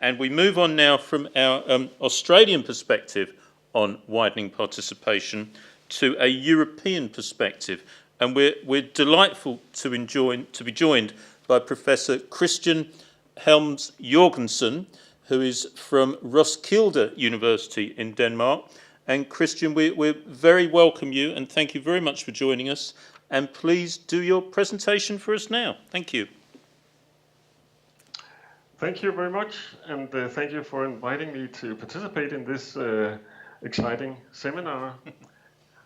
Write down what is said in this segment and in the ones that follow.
And we move on now from our Australian perspective on widening participation to a European perspective. And we're delightful to be joined by Professor Christian Helms-Jorgensen, who is from Roskilde University in Denmark. And Christian, we very welcome you and thank you very much for joining us. And please do your presentation for us now. Thank you. Thank you very much, and thank you for inviting me to participate in this exciting seminar.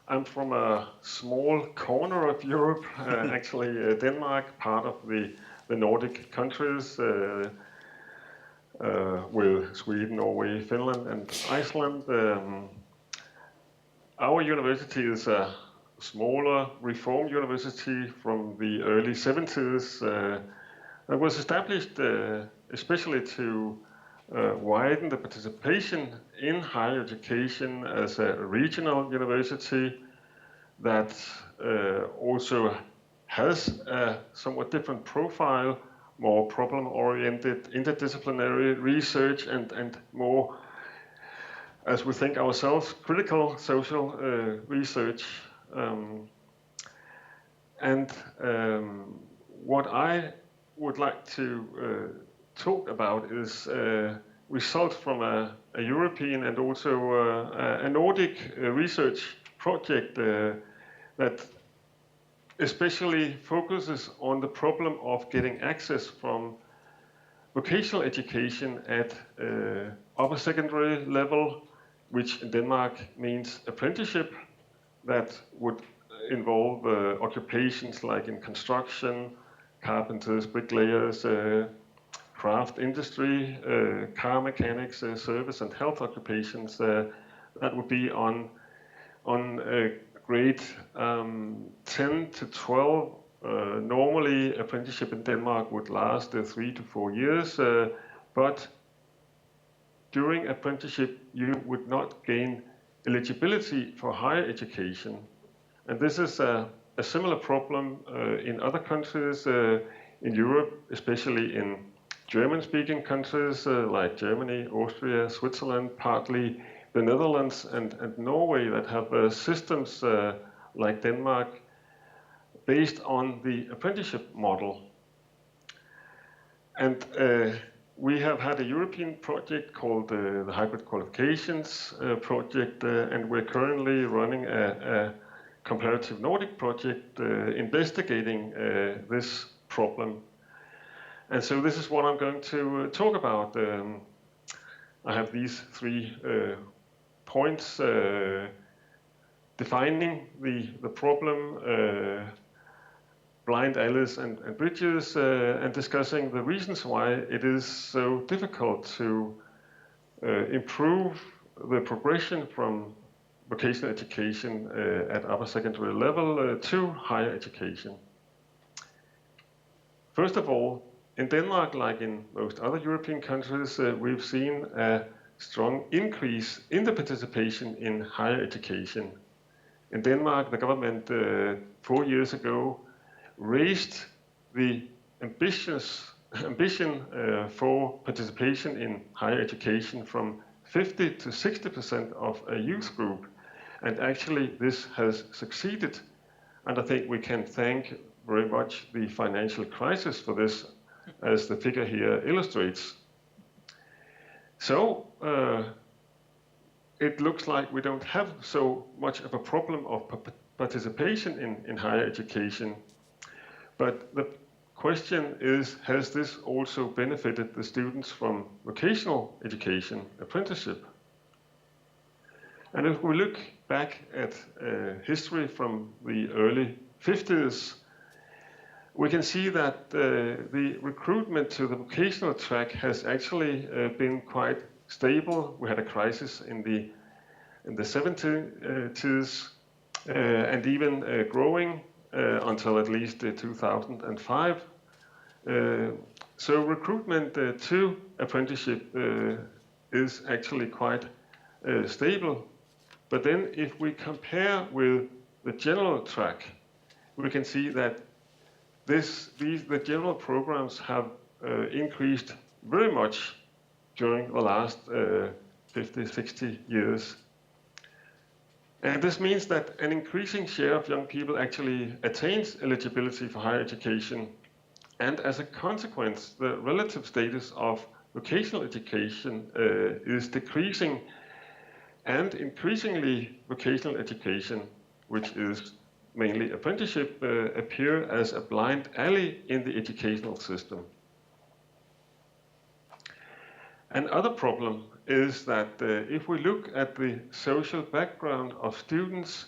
I'm from a small corner of Europe, actually Denmark, part of the Nordic countries, with Sweden, Norway, Finland, and Iceland. Our university is a smaller reform university from the early 70s. It was established especially to widen the participation in higher education as a regional university that also has a somewhat different profile, more problem-oriented, interdisciplinary research, and more, as we think ourselves, critical social research. What I would like to talk about is results from a European and also a Nordic research project that especially focuses on the problem of getting access from vocational education at upper secondary level, which in Denmark means apprenticeship, that would involve occupations like in construction, carpenters, bricklayers, craft industry, car mechanics, service and health occupations. That would be on grade 10 to 12. Normally, apprenticeship in Denmark would last 3 to 4 years, but during apprenticeship, you would not gain eligibility for higher education. And this is a similar problem in other countries in Europe, especially in German-speaking countries like Germany, Austria, Switzerland, partly the Netherlands and Norway that have systems like Denmark based on the apprenticeship model. And we have had a European project called the Hybrid Qualifications Project, and we're currently running a comparative Nordic project investigating this problem. And so this is what I'm going to talk about. I have these 3 points: defining the problem, blind alleys and bridges, and discussing the reasons why it is so difficult to improve the progression from vocational education at upper secondary level to higher education. First of all, in Denmark, like in most other European countries, we've seen a strong increase in the participation in higher education. In Denmark, the government 4 years ago raised the ambition for participation in higher education from 50 to 60% of a youth group. And actually, this has succeeded. And I think we can thank very much the financial crisis for this, as the figure here illustrates. So it looks like we don't have so much of a problem of participation in higher education. But the question is, has this also benefited the students from vocational education, apprenticeship? And if we look back at history from the early 50s, we can see that the recruitment to the vocational track has actually been quite stable. We had a crisis in the 70s and even growing until at least 2005. So recruitment to apprenticeship is actually quite stable. But then if we compare with the general track, we can see that the general programs have increased very much during the last 50, 60 years. And this means that an increasing share of young people actually attains eligibility for higher education. And as a consequence, the relative status of vocational education is decreasing, and increasingly vocational education, which is mainly apprenticeship, appear as a blind alley in the educational system. Another problem is that if we look at the social background of students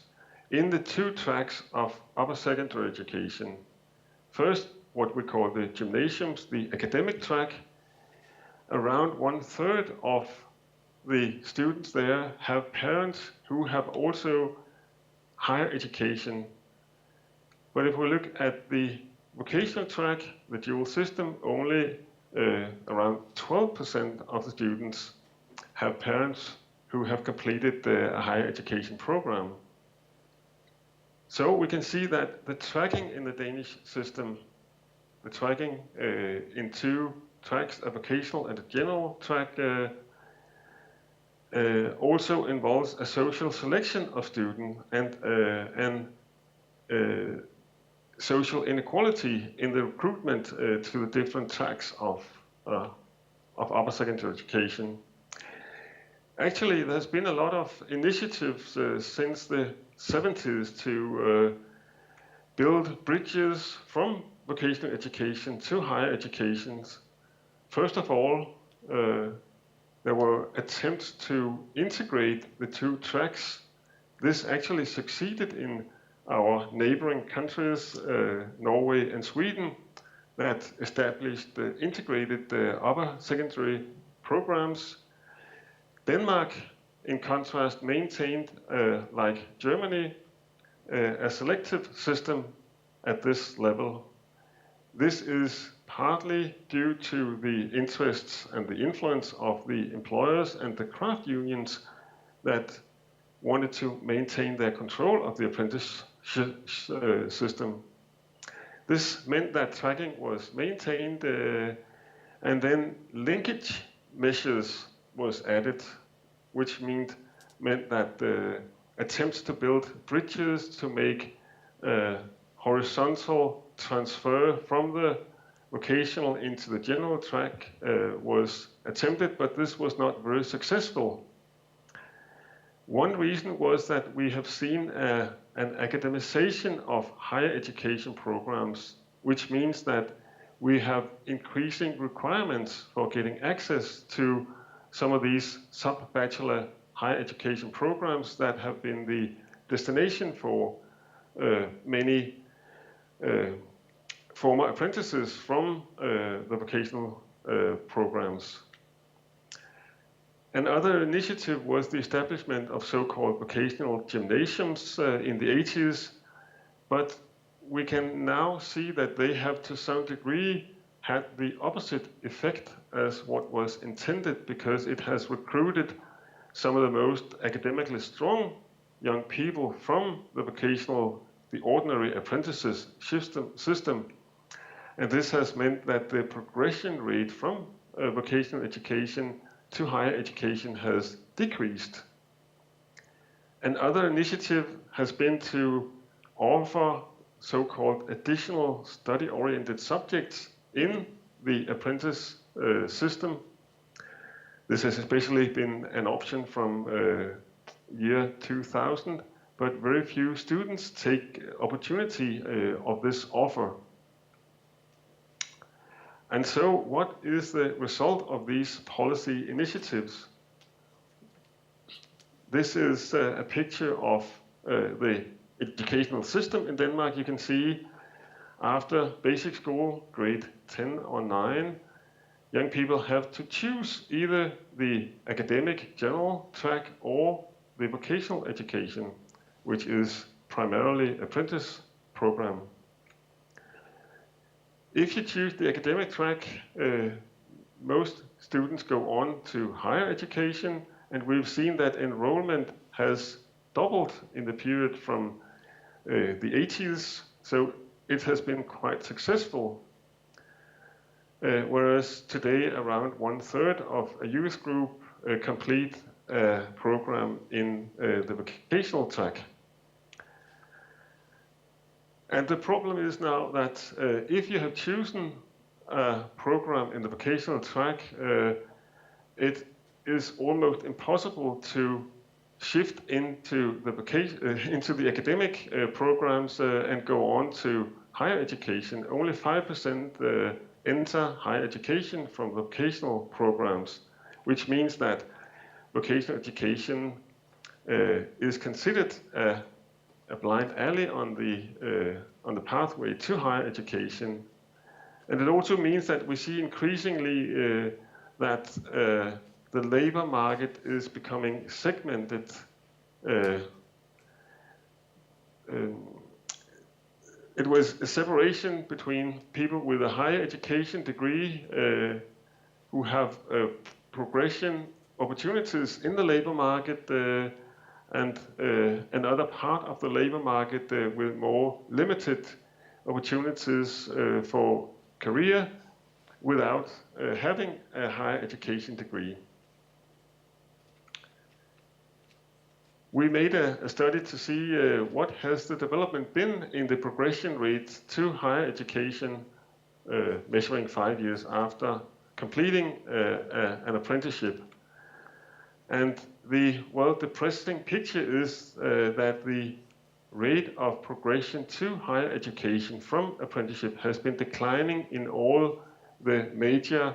in the two tracks of upper secondary education, first what we call the gymnasiums, the academic track, around 1/3 of the students there have parents who have also higher education. But if we look at the vocational track, the dual system, only around 12% of the students have parents who have completed a higher education program. So we can see that the tracking in the Danish system, the tracking in two tracks, a vocational and a general track, also involves a social selection of students and social inequality in the recruitment to the different tracks of upper secondary education. Actually, there's been a lot of initiatives since the 70s to build bridges from vocational education to higher educations. First of all, there were attempts to integrate the two tracks. This actually succeeded in our neighboring countries, Norway and Sweden, that established integrated upper secondary programs. Denmark, in contrast, maintained, like Germany, a selective system at this level. This is partly due to the interests and the influence of the employers and the craft unions that wanted to maintain their control of the apprenticeship system. This meant that tracking was maintained, and then linkage measures was added, which meant that attempts to build bridges to make horizontal transfer from the vocational into the general track was attempted, but this was not very successful. One reason was that we have seen an academization of higher education programs, which means that we have increasing requirements for getting access to some of these sub-bachelor higher education programs that have been the destination for many former apprentices from the vocational programs. Another initiative was the establishment of so-called vocational gymnasiums in the 80s, but we can now see that they have to some degree had the opposite effect as what was intended, because it has recruited some of the most academically strong young people from the vocational, the ordinary apprentices system. And this has meant that the progression rate from vocational education to higher education has decreased. Another initiative has been to offer so-called additional study-oriented subjects in the apprentice system. This has especially been an option from year 2000, but very few students take opportunity of this offer. And so what is the result of these policy initiatives? This is a picture of the educational system in Denmark. You can see after basic school, grade 10 or 9, young people have to choose either the academic general track or the vocational education, which is primarily apprentice program. If you choose the academic track, most students go on to higher education, and we've seen that enrollment has doubled in the period from the 80s, so it has been quite successful. whereas today around 1/3 of a youth group complete a program in the vocational track. And the problem is now that if you have chosen a program in the vocational track, it is almost impossible to shift into the academic programs and go on to higher education. Only 5% enter higher education from vocational programs, which means that vocational education is considered a blind alley on the pathway to higher education. And it also means that we see increasingly that the labor market is becoming segmented. It was a separation between people with a higher education degree who have progression opportunities in the labor market and another part of the labor market with more limited opportunities for career without having a higher education degree. We made a study to see what has the development been in the progression rate to higher education, measuring 5 years after completing an apprenticeship. And the depressing picture is that the rate of progression to higher education from apprenticeship has been declining in all the major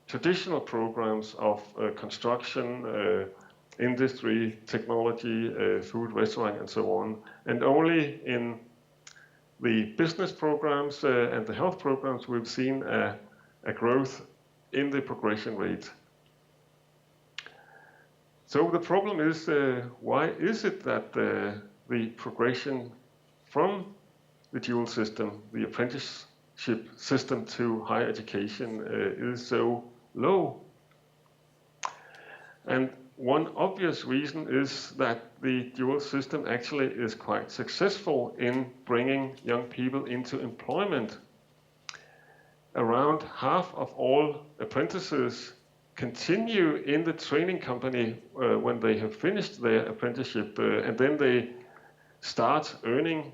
traditional programs of construction, industry, technology, food, restaurant, and so on. And only in the business programs and the health programs we've seen a growth in the progression rate. So the problem is, why is it that the progression from the dual system, the apprenticeship system to higher education is so low? And one obvious reason is that the dual system actually is quite successful in bringing young people into employment. Around half of all apprentices continue in the training company when they have finished their apprenticeship, and then they start earning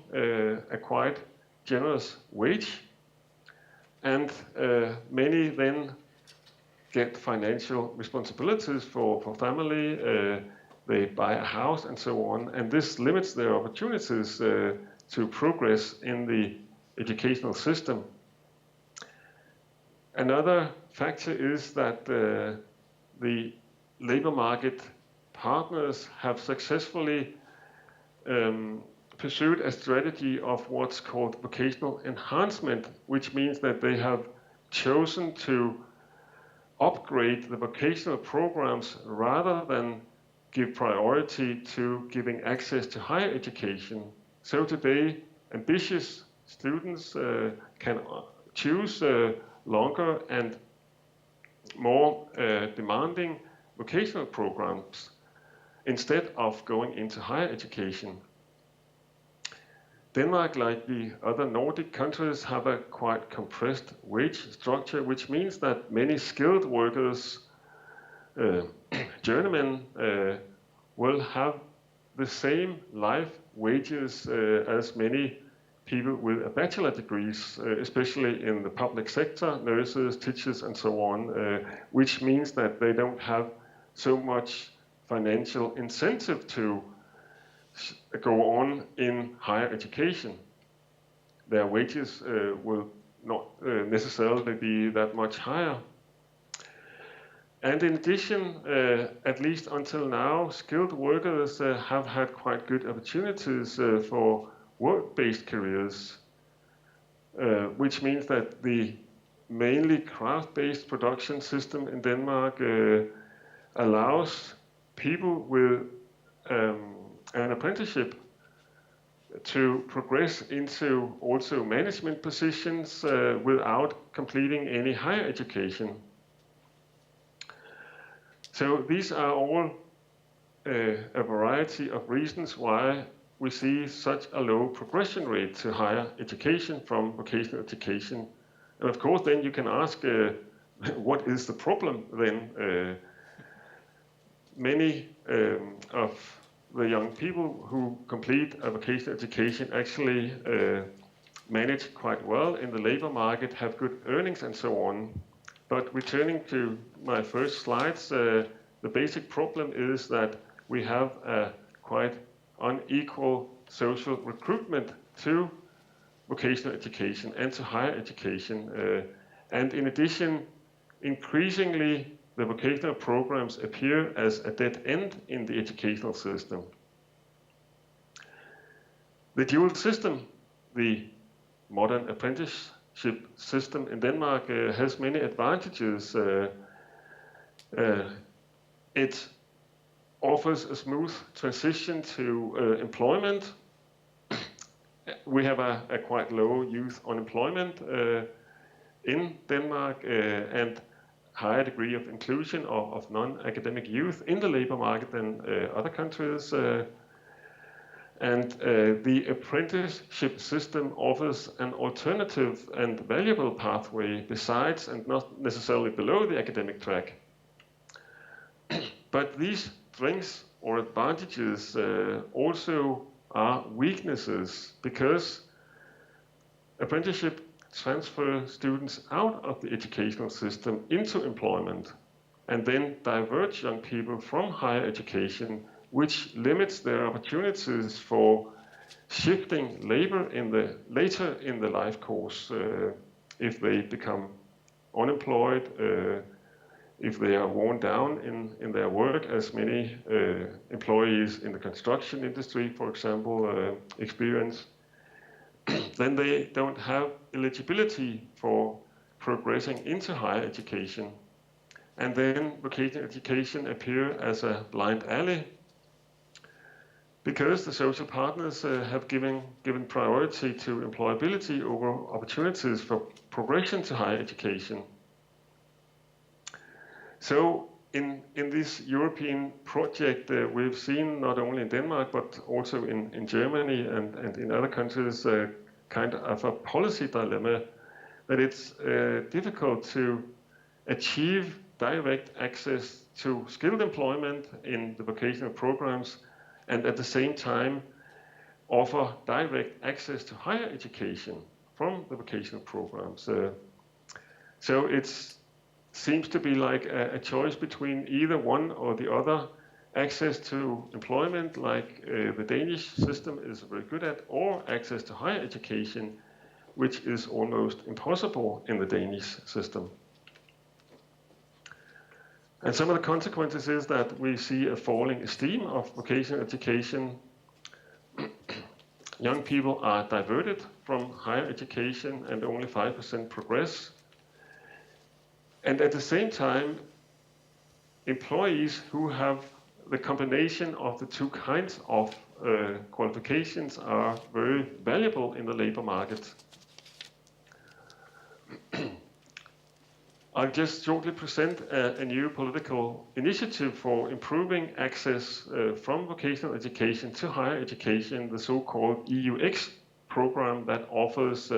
a quite generous wage, and many then get financial responsibilities for family, they buy a house and so on, and this limits their opportunities to progress in the educational system. Another factor is that the labor market partners have successfully pursued a strategy of what's called vocational enhancement, which means that they have chosen to upgrade the vocational programs rather than give priority to giving access to higher education. So today, ambitious students can choose longer and more demanding vocational programs instead of going into higher education. Denmark, like the other Nordic countries, have a quite compressed wage structure, which means that many skilled workers, journeymen, will have the same life wages as many people with a bachelor degrees, especially in the public sector, nurses, teachers, and so on, which means that they don't have so much financial incentive to go on in higher education. Their wages will not necessarily be that much higher. And in addition, at least until now, skilled workers have had quite good opportunities for work-based careers, which means that the mainly craft-based production system in Denmark allows people with an apprenticeship to progress into also management positions without completing any higher education. So these are all a variety of reasons why we see such a low progression rate to higher education from vocational education. And of course, then you can ask, what is the problem then? Many of the young people who complete a vocational education actually manage quite well in the labor market, have good earnings and so on. But returning to my first slides, the basic problem is that we have a quite unequal social recruitment to vocational education and to higher education. And in addition, increasingly, the vocational programs appear as a dead end in the educational system. The dual system, the modern apprenticeship system in Denmark, has many advantages. It offers a smooth transition to employment. We have a quite low youth unemployment in Denmark and higher degree of inclusion of non-academic youth in the labor market than other countries. And the apprenticeship system offers an alternative and valuable pathway besides and not necessarily below the academic track. But these strengths or advantages also are weaknesses, because apprenticeship transfer students out of the educational system into employment and then divert young people from higher education, which limits their opportunities for shifting labor later in the life course if they become unemployed, if they are worn down in their work, as many employees in the construction industry, for example, experience. Then they don't have eligibility for progressing into higher education. And then vocational education appear as a blind alley, because the social partners have given priority to employability over opportunities for progression to higher education. So in this European project, we've seen not only in Denmark, but also in Germany and in other countries, kind of a policy dilemma, that it's difficult to achieve direct access to skilled employment in the vocational programs and at the same time offer direct access to higher education from the vocational programs. So it seems to be like a choice between either one or the other: access to employment, like the Danish system is very good at, or access to higher education, which is almost impossible in the Danish system. And some of the consequences is that we see a falling esteem of vocational education. Young people are diverted from higher education and only 5% progress. And at the same time, employees who have the combination of the two kinds of qualifications are very valuable in the labor market. I'll just shortly present a new political initiative for improving access from vocational education to higher education, the so-called OUIS program that offers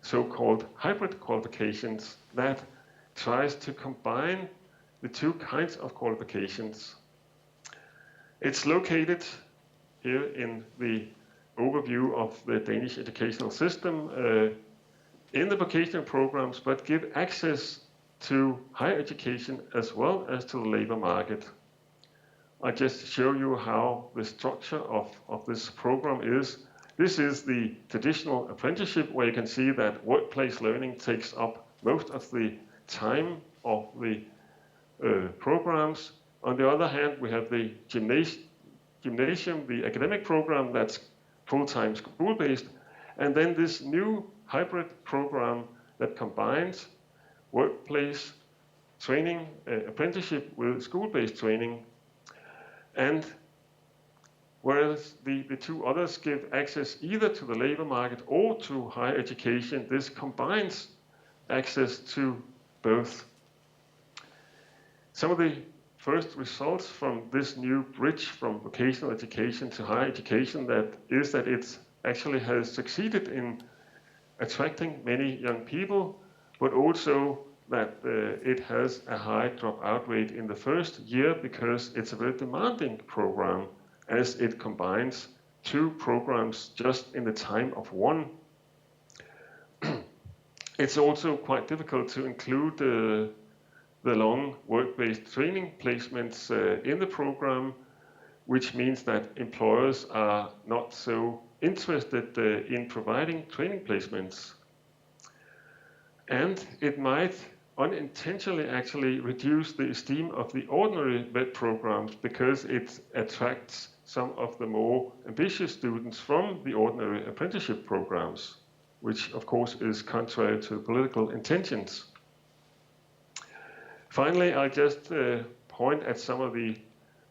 so-called hybrid qualifications that tries to combine the two kinds of qualifications. It's located here in the overview of the Danish educational system in the vocational programs, but give access to higher education as well as to the labor market. I just show you how the structure of this program is. This is the traditional apprenticeship, where you can see that workplace learning takes up most of the time of the programs. On the other hand, we have the gymnasium, the academic program that's full-time school-based, and then this new hybrid program that combines workplace training, apprenticeship with school-based training. And whereas the two others give access either to the labor market or to higher education, this combines access to both. Some of the first results from this new bridge from vocational education to higher education is that it actually has succeeded in attracting many young people but also that it has a high dropout rate in the first year because it's a very demanding program, as it combines 2 programs just in the time of 1. It's also quite difficult to include the long work-based training placements in the program, which means that employers are not so interested in providing training placements. And it might unintentionally actually reduce the esteem of the ordinary VET programs because it attracts some of the more ambitious students from the ordinary apprenticeship programs, which of course is contrary to political intentions. Finally, I'll just point at some of the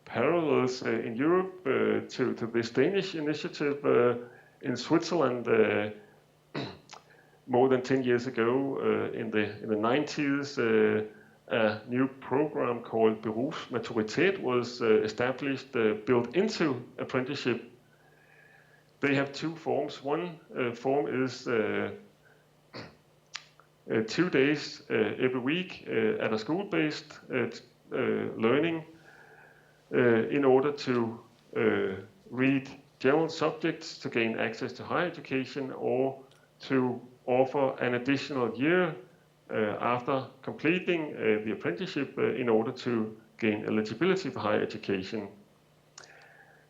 parallels in Europe to this Danish initiative. In Switzerland, more than 10 years ago, in the 90s, a new program called Berufsmaturität was established, built into apprenticeship. They have 2 forms. One form is 2 days every week at a school-based learning in order to read general subjects to gain access to higher education, or to offer an additional year after completing the apprenticeship in order to gain eligibility for higher education.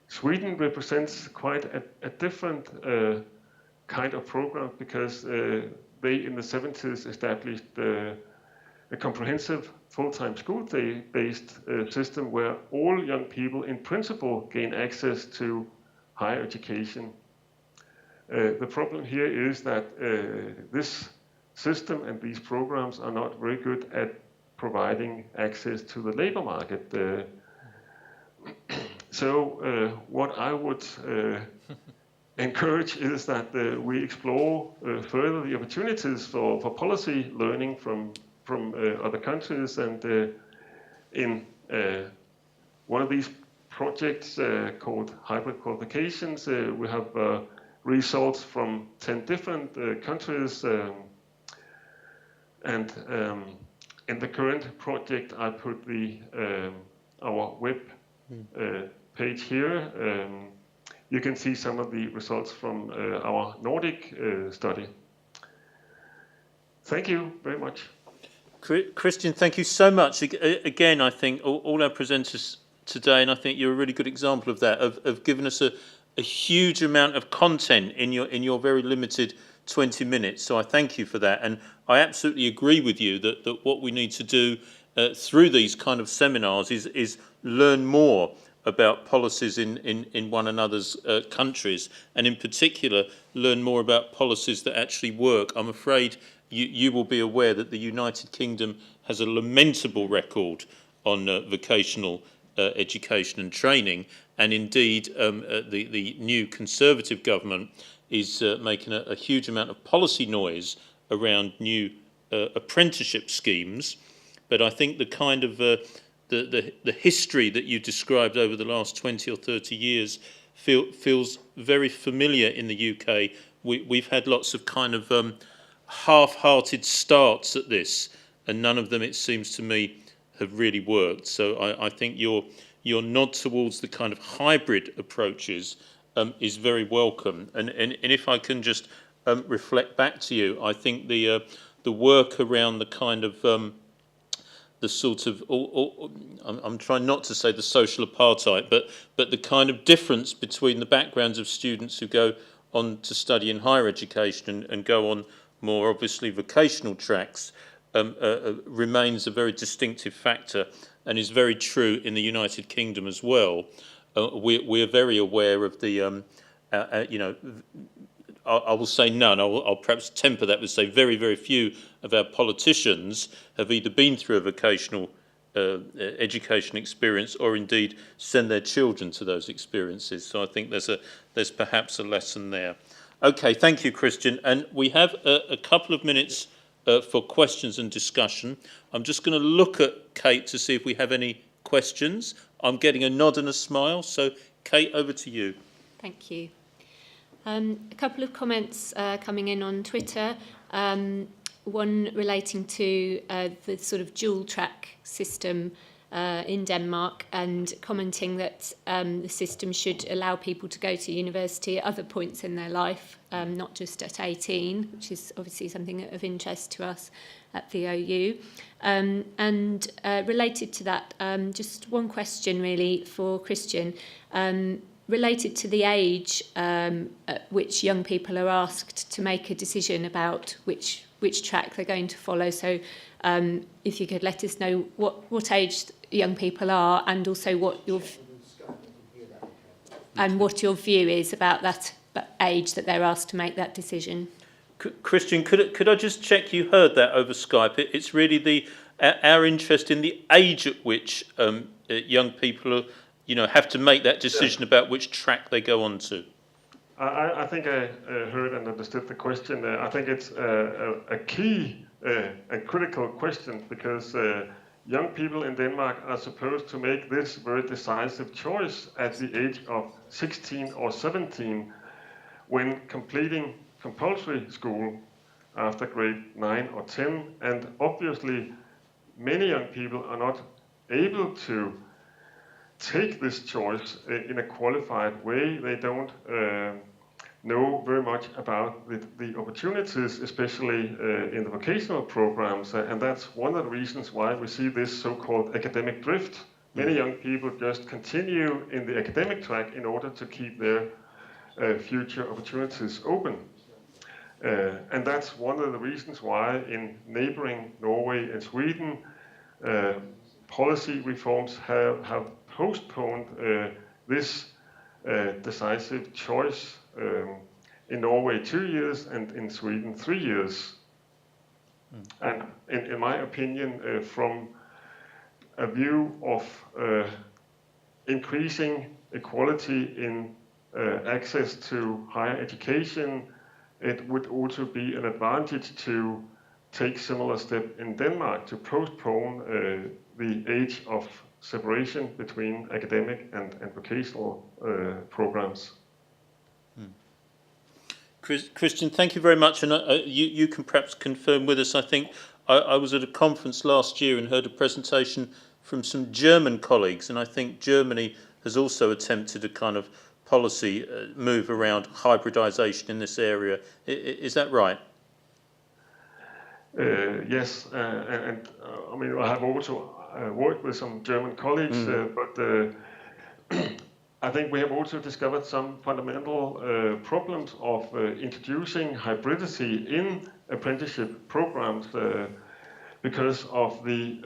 Sweden represents quite a different kind of program because they in the 70s established a comprehensive full-time school day-based system where all young people in principle gain access to higher education. The problem here is that this system and these programs are not very good at providing access to the labor market. So what I would encourage is that we explore further the opportunities for policy learning from other countries, and in one of these projects called Hybrid Qualifications, we have results from 10 different countries, and in the current project I put our web page here. You can see some of the results from our Nordic study. Thank you very much. Christian, thank you so much. Again, I think all our presenters today, and I think you're a really good example of that, of giving us a huge amount of content in your very limited 20 minutes. So I thank you for that. And I absolutely agree with you that what we need to do through these kind of seminars is learn more about policies in one another's countries, and in particular learn more about policies that actually work. I'm afraid you will be aware that the United Kingdom has a lamentable record on vocational education and training, and indeed the new Conservative government is making a huge amount of policy noise around new apprenticeship schemes. But I think the kind of the history that you described over the last 20 or 30 years feels very familiar in the UK. We've had lots of kind of half-hearted starts at this, and none of them, it seems to me, have really worked. So I think your nod towards the kind of hybrid approaches is very welcome. And if I can just reflect back to you, I think the work around the kind of the sort of, I'm trying not to say the social apartheid, but the kind of difference between the backgrounds of students who go on to study in higher education and go on more obviously vocational tracks remains a very distinctive factor, and is very true in the United Kingdom as well. We are very aware of the, I will say none, I'll perhaps temper that with say very, very few of our politicians have either been through a vocational education experience or indeed send their children to those experiences. So I think there's perhaps a lesson there. Okay, thank you, Christian. And we have a couple of minutes for questions and discussion. I'm just going to look at Kate to see if we have any questions. I'm getting a nod and a smile. So, Kate, over to you. Thank you. A couple of comments coming in on Twitter. one relating to the sort of dual track system in Denmark, and commenting that the system should allow people to go to university at other points in their life, not just at 18, which is obviously something of interest to us at the OU. And related to that, just one question really for Christian, related to the age at which young people are asked to make a decision about which track they're going to follow. So if you could let us know what age young people are, and also what your view is about that age that they're asked to make that decision. Christian, could I just check you heard that over Skype? It's really our interest in the age at which young people have to make that decision about which track they go on to. I think I heard and understood the question. I think it's a key and critical question, because young people in Denmark are supposed to make this very decisive choice at the age of 16 or 17 when completing compulsory school after grade 9 or 10. And obviously, many young people are not able to take this choice in a qualified way. They don't know very much about the opportunities, especially in the vocational programs, and that's one of the reasons why we see this so-called academic drift. Many young people just continue in the academic track in order to keep their future opportunities open. And that's one of the reasons why in neighboring Norway and Sweden, policy reforms have postponed this decisive choice. In Norway 2 years, and in Sweden 3 years. And in my opinion, from a view of increasing equality in access to higher education, it would also be an advantage to take similar step in Denmark to postpone the age of separation between academic and vocational programs. Christian, thank you very much, and you can perhaps confirm with us. I think I was at a conference last year and heard a presentation from some German colleagues, and I think Germany has also attempted a kind of policy move around hybridization in this area. Is that right? Yes, and I mean, I have also worked with some German colleagues, but I think we have also discovered some fundamental problems of introducing hybridity in apprenticeship programs because of the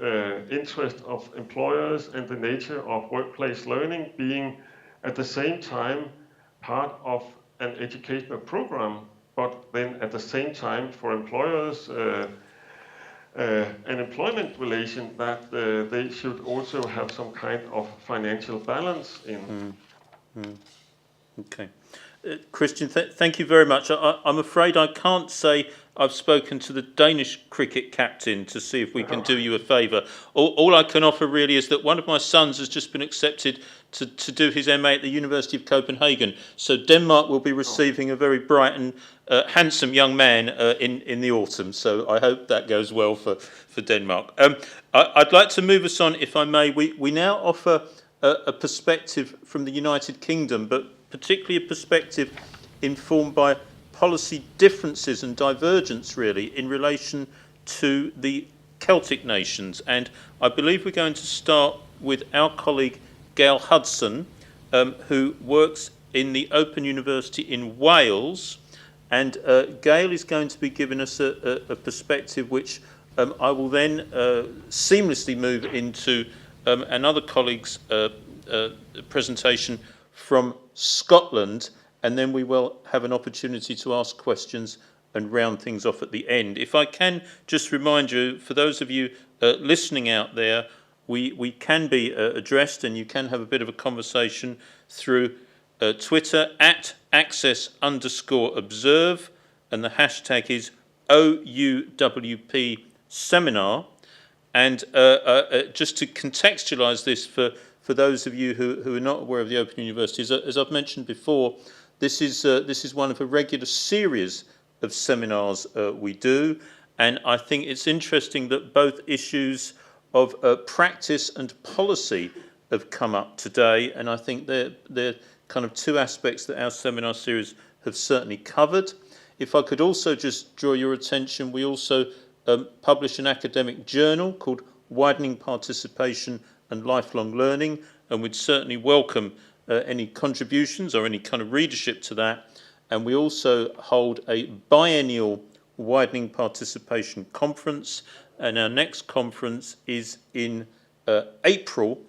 interest of employers and the nature of workplace learning being at the same time part of an educational program, but then at the same time for employers an employment relation that they should also have some kind of financial balance in. Okay. Christian, thank you very much. I'm afraid I can't say I've spoken to the Danish cricket captain to see if we can do you a favour. All I can offer really is that one of my sons has just been accepted to do his MA at the University of Copenhagen. So Denmark will be receiving a very bright and handsome young man in the autumn. So I hope that goes well for Denmark. I'd like to move us on, if I may. We now offer a perspective from the United Kingdom, but particularly a perspective informed by policy differences and divergence, really, in relation to the Celtic nations. And I believe we're going to start with our colleague Gail Hudson, who works in the Open University in Wales. And Gail is going to be giving us a perspective which I will then seamlessly move into another colleague's presentation from Scotland, and then we will have an opportunity to ask questions and round things off at the end. If I can just remind you, for those of you listening out there, we can be addressed, and you can have a bit of a conversation through Twitter at access_observe, and the hashtag is OUWP seminar. And just to contextualise this for those of you who are not aware of the Open University, as I've mentioned before, this is one of a regular series of seminars we do, And I think it's interesting that both issues of practice and policy have come up today, and I think they're kind of two aspects that our seminar series have certainly covered. If I could also just draw your attention, we also publish an academic journal called Widening Participation and Lifelong Learning, and we'd certainly welcome any contributions or any kind of readership to that. And we also hold a biennial Widening Participation Conference, and our next conference is in April,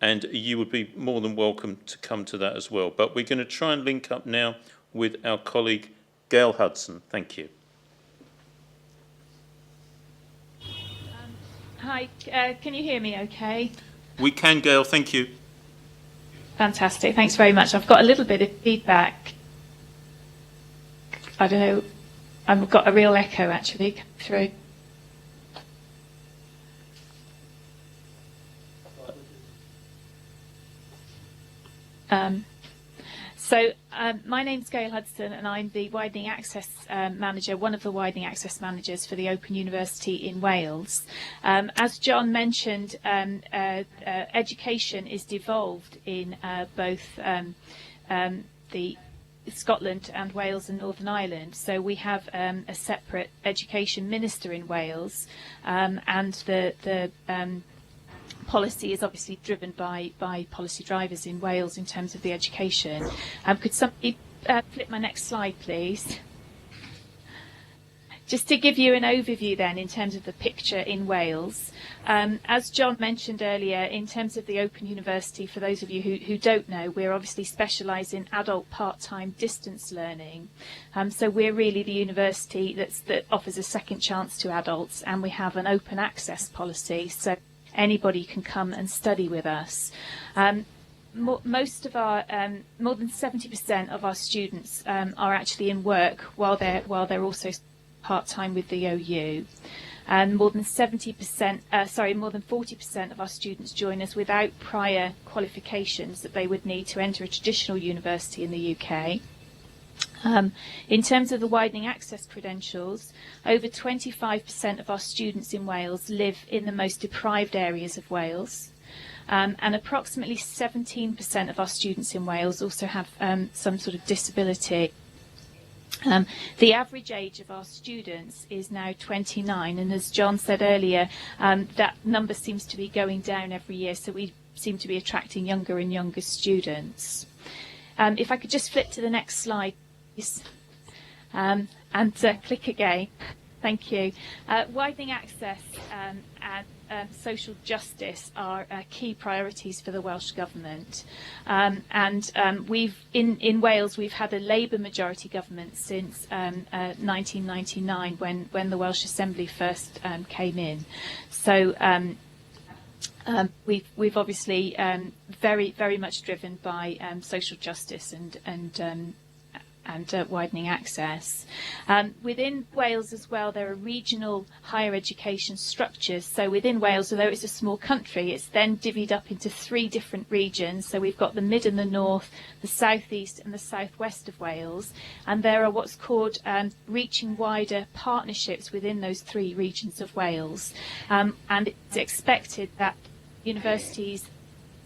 and you would be more than welcome to come to that as well. But we're going to try and link up now with our colleague Gail Hudson. Thank you. Hi, can you hear me okay? We can, Gail, thank you. Fantastic, thanks very much. I've got a little bit of feedback. I don't know, I've got a real echo actually coming through. My name's Gail Hudson, and I'm the Widening Access Manager, one of the Widening Access Managers for the Open University in Wales. As John mentioned, education is devolved in both the Scotland and Wales and Northern Ireland. So we have a separate education minister in Wales, and the policy is obviously driven by policy drivers in Wales in terms of the education. Could somebody flip my next slide, please? Just to give you an overview then in terms of the picture in Wales. As John mentioned earlier, in terms of the Open University, for those of you who don't know, we're obviously specialised in adult part-time distance learning. So we're really the university that offers a second chance to adults, and we have an open access policy. So anybody can come and study with us. Most of our, more than 70% of our students are actually in work while they're also part-time with the OU. And more than 40% of our students join us without prior qualifications that they would need to enter a traditional university in the UK. In terms of the widening access credentials, over 25% of our students in Wales live in the most deprived areas of Wales, and approximately 17% of our students in Wales also have some sort of disability. The average age of our students is now 29, and as John said earlier, that number seems to be going down every year, so we seem to be attracting younger and younger students. If I could just flip to the next slide, and click again. Thank you. Widening access and social justice are key priorities for the Welsh Government. In Wales, we've had a Labour majority government since 1999, when the Welsh Assembly first came in. So we've obviously very much driven by social justice and widening access. Within Wales as well, there are regional higher education structures. So within Wales, although it's a small country, it's then divvied up into 3 different regions. So we've got the mid and the north, the southeast and the southwest of Wales. And there are what's called reaching wider partnerships within those 3 regions of Wales. And it's expected that universities,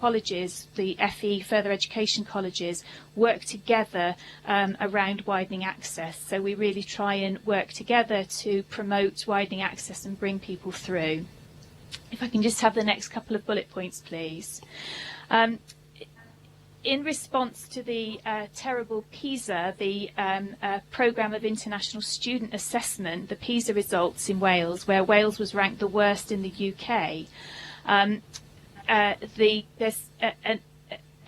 colleges, the FE, further education colleges, work together around widening access. So we really try and work together to promote widening access and bring people through. If I can just have the next couple of bullet points, please. In response to the terrible PISA, the Programme of International Student Assessment, the PISA results in Wales, where Wales was ranked the worst in the UK, there's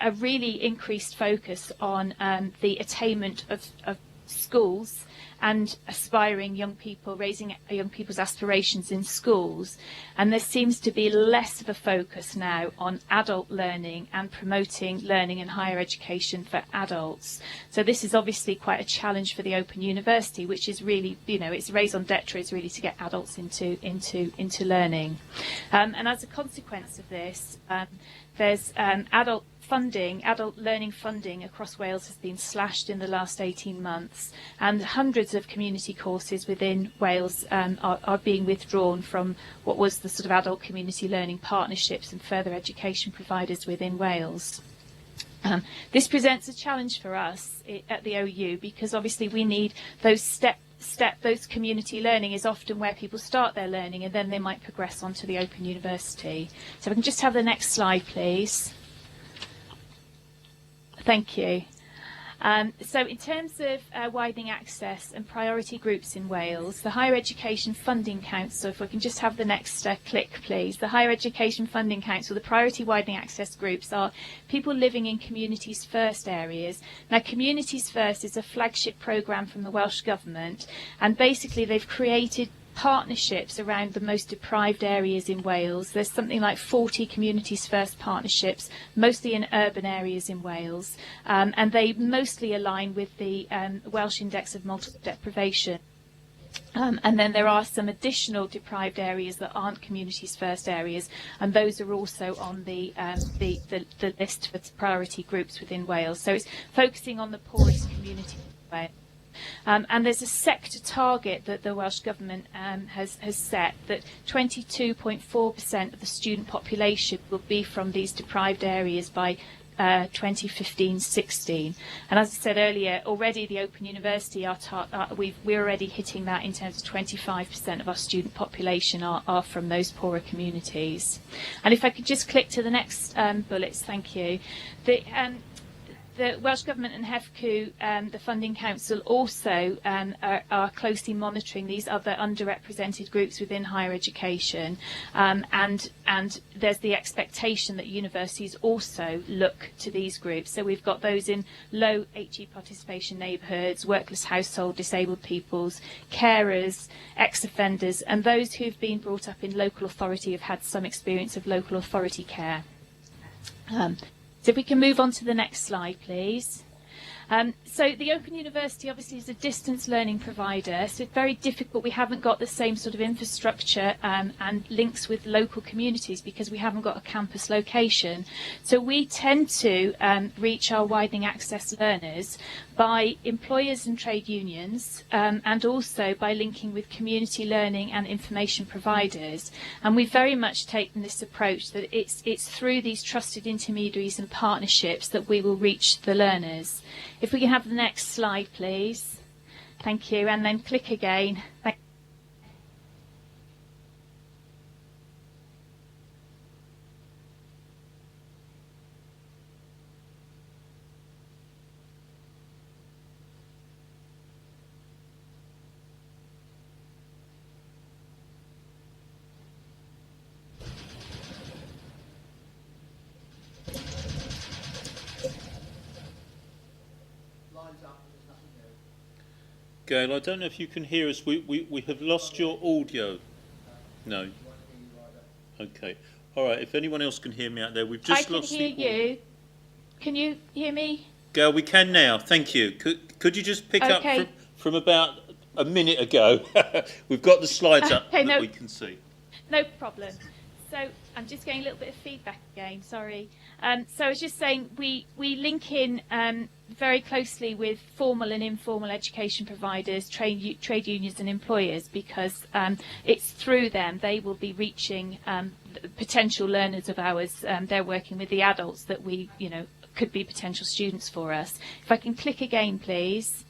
a really increased focus on the attainment of schools and aspiring young people, raising young people's aspirations in schools. And there seems to be less of a focus now on adult learning and promoting learning and higher education for adults. So this is obviously quite a challenge for the Open University, which is really, its raison d'etre is really to get adults into learning. And as a consequence of this, there's adult funding, adult learning funding across Wales has been slashed in the last 18 months, and hundreds of community courses within Wales are being withdrawn from what was the sort of adult community learning partnerships and further education providers within Wales. This presents a challenge for us at the OU, because obviously we need those those community learning is often where people start their learning, and then they might progress onto the Open University. So we can just have the next slide, please. Thank you. So in terms of widening access and priority groups in Wales, the Higher Education Funding Council, if we can just have the next click, please. The Higher Education Funding Council, the priority widening access groups are people living in Communities First areas. Now, Communities First is a flagship programme from the Welsh Government, and basically they've created partnerships around the most deprived areas in Wales. There's something like 40 Communities First partnerships, mostly in urban areas in Wales, and they mostly align with the Welsh Index of Multiple Deprivation. And then there are some additional deprived areas that aren't Communities First areas, and those are also on the list for priority groups within Wales. So it's focusing on the poorest communities in Wales. And there's a sector target that the Welsh Government has set, that 22.4% of the student population will be from these deprived areas by 2015-16. And as I said earlier, already the Open University, we're already hitting that in terms of 25% of our student population are from those poorer communities. And if I could just click to the next bullets, thank you. The Welsh Government and HEFCU, the Funding Council, also are closely monitoring these other underrepresented groups within higher education, and there's the expectation that universities also look to these groups. So we've got those in low HE participation neighbourhoods, workless household, disabled peoples, carers, ex-offenders, and those who've been brought up in local authority have had some experience of local authority care. So if we can move on to the next slide, please. So the Open University obviously is a distance learning provider, so it's very difficult. We haven't got the same sort of infrastructure and links with local communities because we haven't got a campus location. So we tend to reach our widening access learners by employers and trade unions, and also by linking with community learning and information providers. And we've very much taken this approach that it's through these trusted intermediaries and partnerships that we will reach the learners. If we can have the next slide, please. Thank you. And then click again. Thank Gail, I don't know if you can hear us. We have lost your audio. No. Okay. All right. If anyone else can hear me out there, we've just lost the audio. I can hear you. Can you hear me? Gail, we can now. Thank you. Could you just pick up from about a minute ago? We've got the slides up that we can see. No problem. So I'm just getting a little bit of feedback again. Sorry. So I was just saying we link in very closely with formal and informal education providers, trade unions and employers, because it's through them they will be reaching potential learners of ours. They're working with the adults that we, could be potential students for us. If I can click again, please.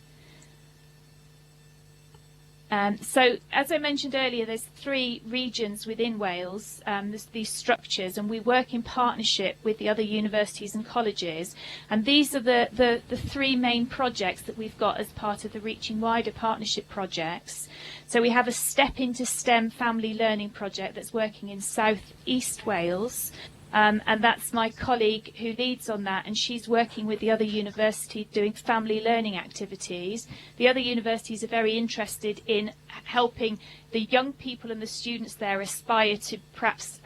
So, as I mentioned earlier, there's 3 regions within Wales, there's these structures, and we work in partnership with the other universities and colleges. And these are the 3 main projects that we've got as part of the Reaching Wider partnership projects. So we have a Step into STEM family learning project that's working in South East Wales. And that's my colleague who leads on that, and she's working with the other universities doing family learning activities. The other universities are very interested in helping the young people and the students there aspire to perhaps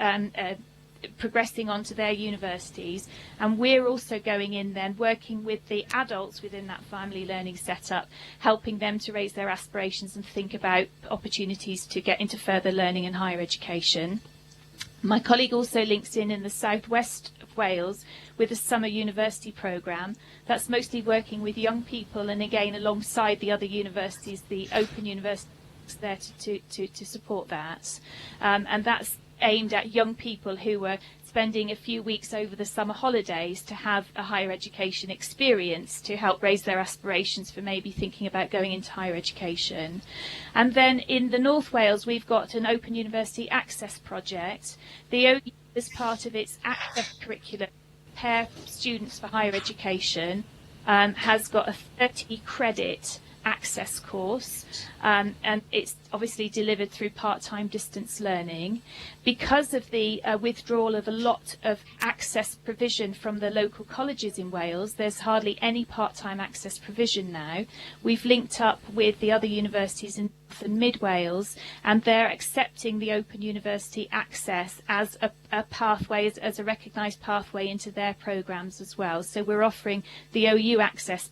progressing onto their universities. And we're also going in then working with the adults within that family learning setup, helping them to raise their aspirations and think about opportunities to get into further learning and higher education. My colleague also links in the southwest of Wales with a summer university programme. That's mostly working with young people, and again alongside the other universities, the Open University is there to support that. And that's aimed at young people who were spending a few weeks over the summer holidays to have a higher education experience to help raise their aspirations for maybe thinking about going into higher education. And then in the North Wales, we've got an Open University Access project. The OUIS, as part of its access curricular, prepare students for higher education, has got a 30 credit access course, and it's obviously delivered through part-time distance learning. Because of the withdrawal of a lot of access provision from the local colleges in Wales, there's hardly any part-time access provision now. We've linked up with the other universities in North and Mid Wales, and they're accepting the Open University Access as a pathway, as a recognised pathway into their programmes as well. So we're offering the OU Access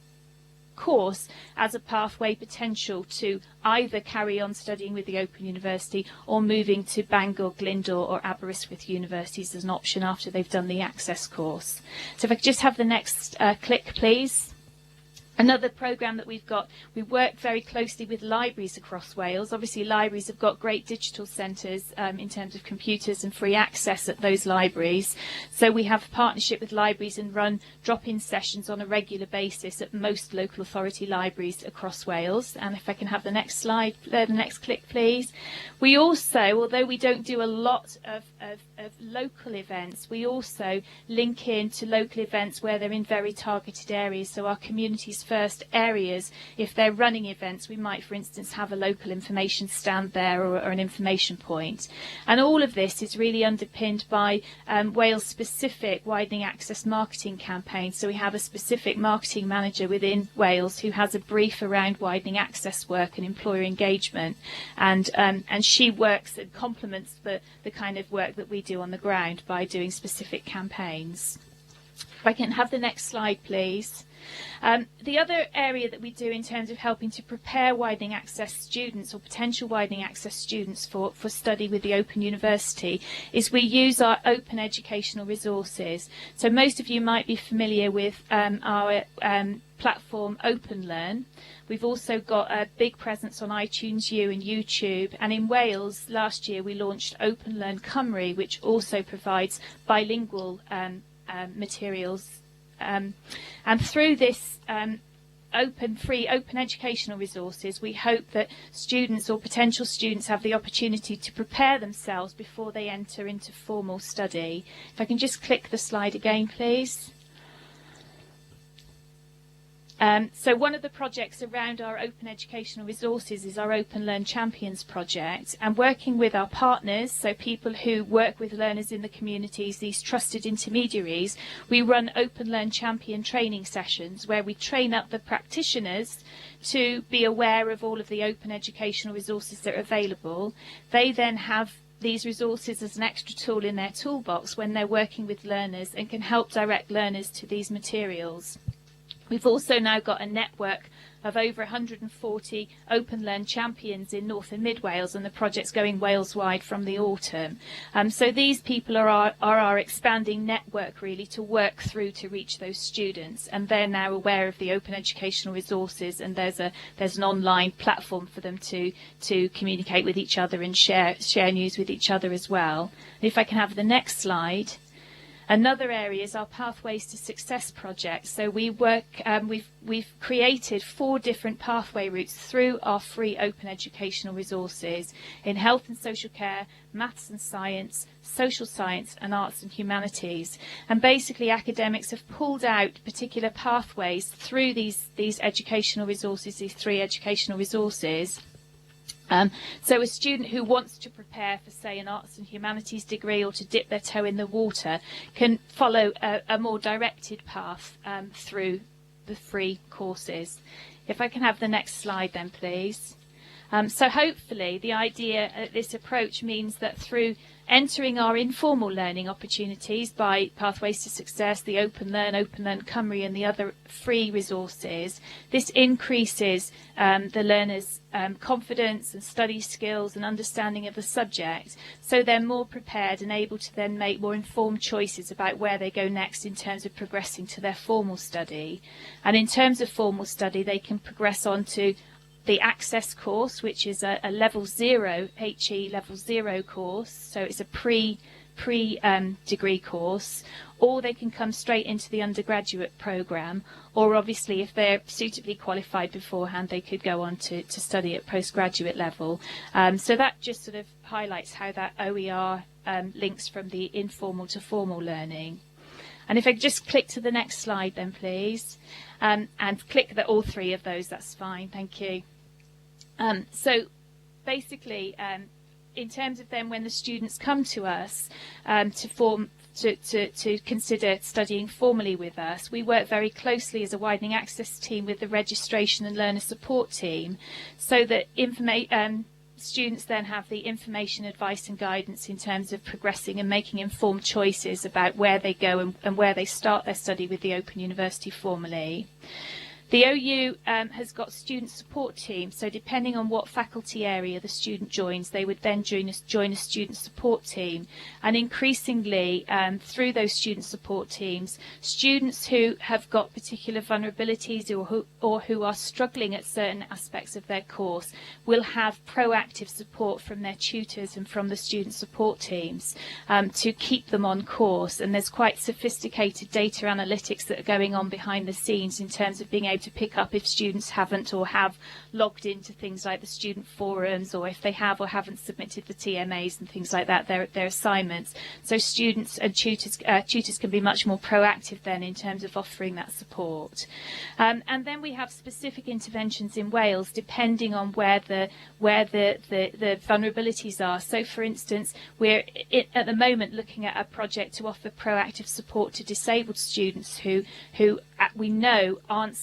course as a pathway potential to either carry on studying with the Open University or moving to Bangor, Glyndŵr or Aberystwyth universities as an option after they've done the access course. So if I could just have the next click, please. Another programme that we've got, we work very closely with libraries across Wales. Obviously, libraries have got great digital centres in terms of computers and free access at those libraries. So we have a partnership with libraries and run drop-in sessions on a regular basis at most local authority libraries across Wales. And if I can have the next slide, the next click, please. We also, although we don't do a lot of local events, we also link in to local events where they're in very targeted areas. So our communities first areas, if they're running events, we might, for instance, have a local information stand there or an information point. And all of this is really underpinned by Wales-specific widening access marketing campaigns. So we have a specific marketing manager within Wales who has a brief around widening access work and employer engagement, and she works and complements the kind of work that we do on the ground by doing specific campaigns. If I can have the next slide, please. The other area that we do in terms of helping to prepare widening access students or potential widening access students for study with the Open University is we use our open educational resources. So most of you might be familiar with our platform OpenLearn. We've also got a big presence on iTunes U and YouTube, and in Wales last year we launched OpenLearn Cymru, which also provides bilingual materials. And through this free open educational resources, we hope that students or potential students have the opportunity to prepare themselves before they enter into formal study. If I can just click the slide again, please. So one of the projects around our open educational resources is our OpenLearnChampions project, and working with our partners, so people who work with learners in the communities, these trusted intermediaries, we run OpenLearnChampion training sessions where we train up the practitioners to be aware of all of the open educational resources that are available. They then have these resources as an extra tool in their toolbox when they're working with learners and can help direct learners to these materials. We've also now got a network of over 140 OpenLearnChampions in North and Mid Wales, and the project's going Wales-wide from the autumn. So these people are our expanding network, really, to work through to reach those students, and they're now aware of the open educational resources, and there's an online platform for them to communicate with each other and share news with each other as well. And if I can have the next slide. Another area is our Pathways to Success project. So we work, we've created 4 different pathway routes through our free open educational resources in health and social care, maths and science, social science and arts and humanities. And basically academics have pulled out particular pathways through these educational resources, these 3 educational resources. So a student who wants to prepare for, say, an arts and humanities degree or to dip their toe in the water can follow a more directed path through the free courses. If I can have the next slide then, please. So hopefully the idea, this approach means that through entering our informal learning opportunities by Pathways to Success, the OpenLearn Cymru and the other free resources. This increases the learners' confidence and study skills and understanding of the subject, so they're more prepared and able to then make more informed choices about where they go next in terms of progressing to their formal study. And in terms of formal study, they can progress on to the Access course, which is a level 0, HE level 0 course, so it's a pre-degree course, or they can come straight into the undergraduate programme, or obviously if they're suitably qualified beforehand, they could go on to study at postgraduate level. So that just sort of highlights how that OER links from the informal to formal learning. And if I just click to the next slide then, please, and click all three of those, that's fine, thank you. So basically, in terms of then when the students come to us to consider studying formally with us, we work very closely as a Widening Access team with the registration and learner support team, so that students then have the information, advice and guidance in terms of progressing and making informed choices about where they go and where they start their study with the Open University formally. The OU has got student support teams, so depending on what faculty area the student joins, they would then join a student support team. And increasingly, through those student support teams, students who have got particular vulnerabilities or who are struggling at certain aspects of their course will have proactive support from their tutors and from the student support teams to keep them on course. And there's quite sophisticated data analytics that are going on behind the scenes in terms of being able to pick up if students haven't or have logged into things like the student forums, or if they have or haven't submitted the TMAs and things like that, their assignments. So students and tutors can be much more proactive then in terms of offering that support. And then we have specific interventions in Wales depending on where the vulnerabilities are. So for instance, we're at the moment looking at a project to offer proactive support to disabled students who we know aren't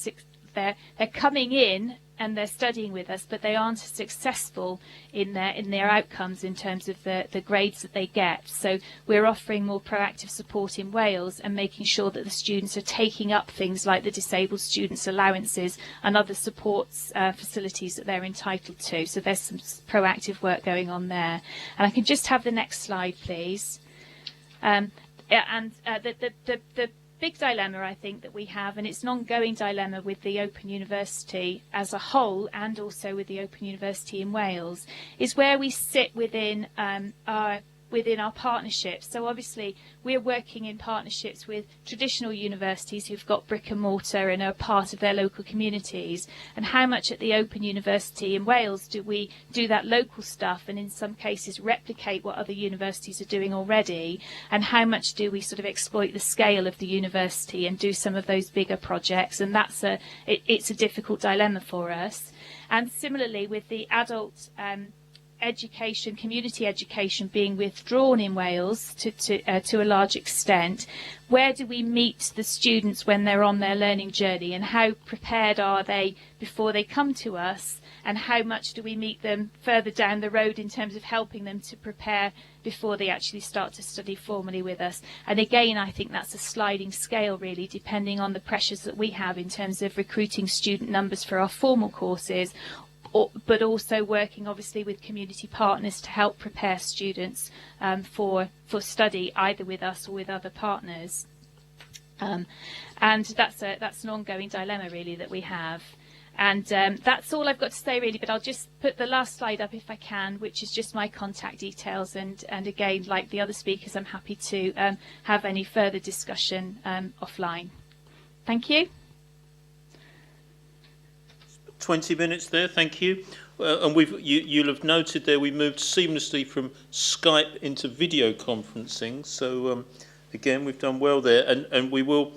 they're coming in and they're studying with us, but they aren't successful in their outcomes in terms of the grades that they get. So we're offering more proactive support in Wales and making sure that the students are taking up things like the disabled students' allowances and other supports facilities that they're entitled to. So there's some proactive work going on there. And I can just have the next slide, please. The big dilemma I think that we have, and it's an ongoing dilemma with the Open University as a whole and also with the Open University in Wales, is where we sit within our partnerships. So obviously we're working in partnerships with traditional universities who've got brick and mortar and are part of their local communities, and how much at the Open University in Wales do we do that local stuff and in some cases replicate what other universities are doing already, and how much do we sort of exploit the scale of the university and do some of those bigger projects. And it's a difficult dilemma for us. And similarly with the adult education, community education being withdrawn in Wales to a large extent, where do we meet the students when they're on their learning journey, and how prepared are they before they come to us, and how much do we meet them further down the road in terms of helping them to prepare before they actually start to study formally with us. And again, I think that's a sliding scale really, depending on the pressures that we have in terms of recruiting student numbers for our formal courses, but also working obviously with community partners to help prepare students for study either with us or with other partners. And that's an ongoing dilemma really that we have. And that's all I've got to say really, but I'll just put the last slide up if I can, which is just my contact details. And again, like the other speakers, I'm happy to have any further discussion offline. Thank you. 20 minutes there, thank you. And you'll have noted there we moved seamlessly from Skype into video conferencing. So again, we've done well there, and we will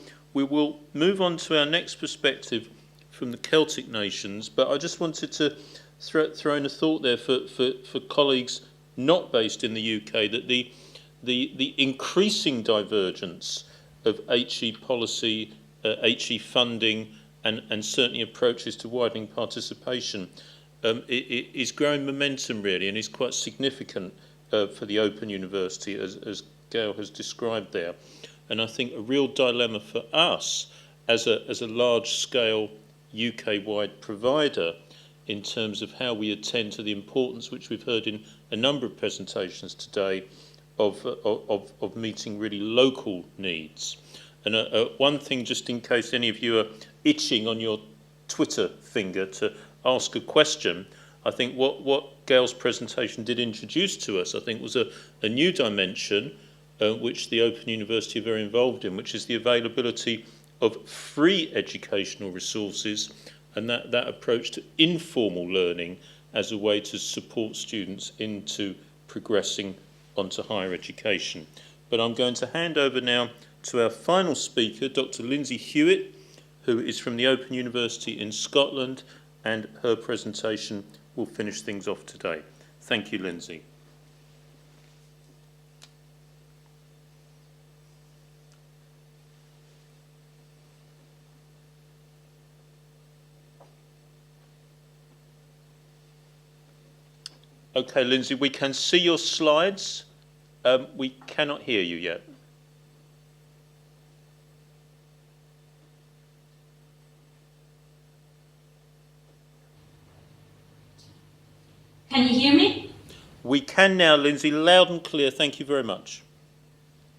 move on to our next perspective from the Celtic nations. But I just wanted to throw in a thought there for colleagues not based in the UK, that the increasing divergence of HE policy, HE funding, and certainly approaches to widening participation is growing momentum really, and is quite significant for the Open University, as Gail has described there. And I think a real dilemma for us as a large-scale UK-wide provider in terms of how we attend to the importance, which we've heard in a number of presentations today, of meeting really local needs. And one thing, just in case any of you are itching on your Twitter finger to ask a question, I think what Gail's presentation did introduce to us, I think, was a new dimension which the Open University are very involved in, which is the availability of free educational resources and that approach to informal learning as a way to support students into progressing onto higher education. But I'm going to hand over now to our final speaker, Dr. Lindsay Hewitt, who is from the Open University in Scotland, and her presentation will finish things off today. Thank you, Lindsay. Okay, Lindsay, we can see your slides. We cannot hear you yet. Can you hear me? We can now, Lindsay, loud and clear. Thank you very much.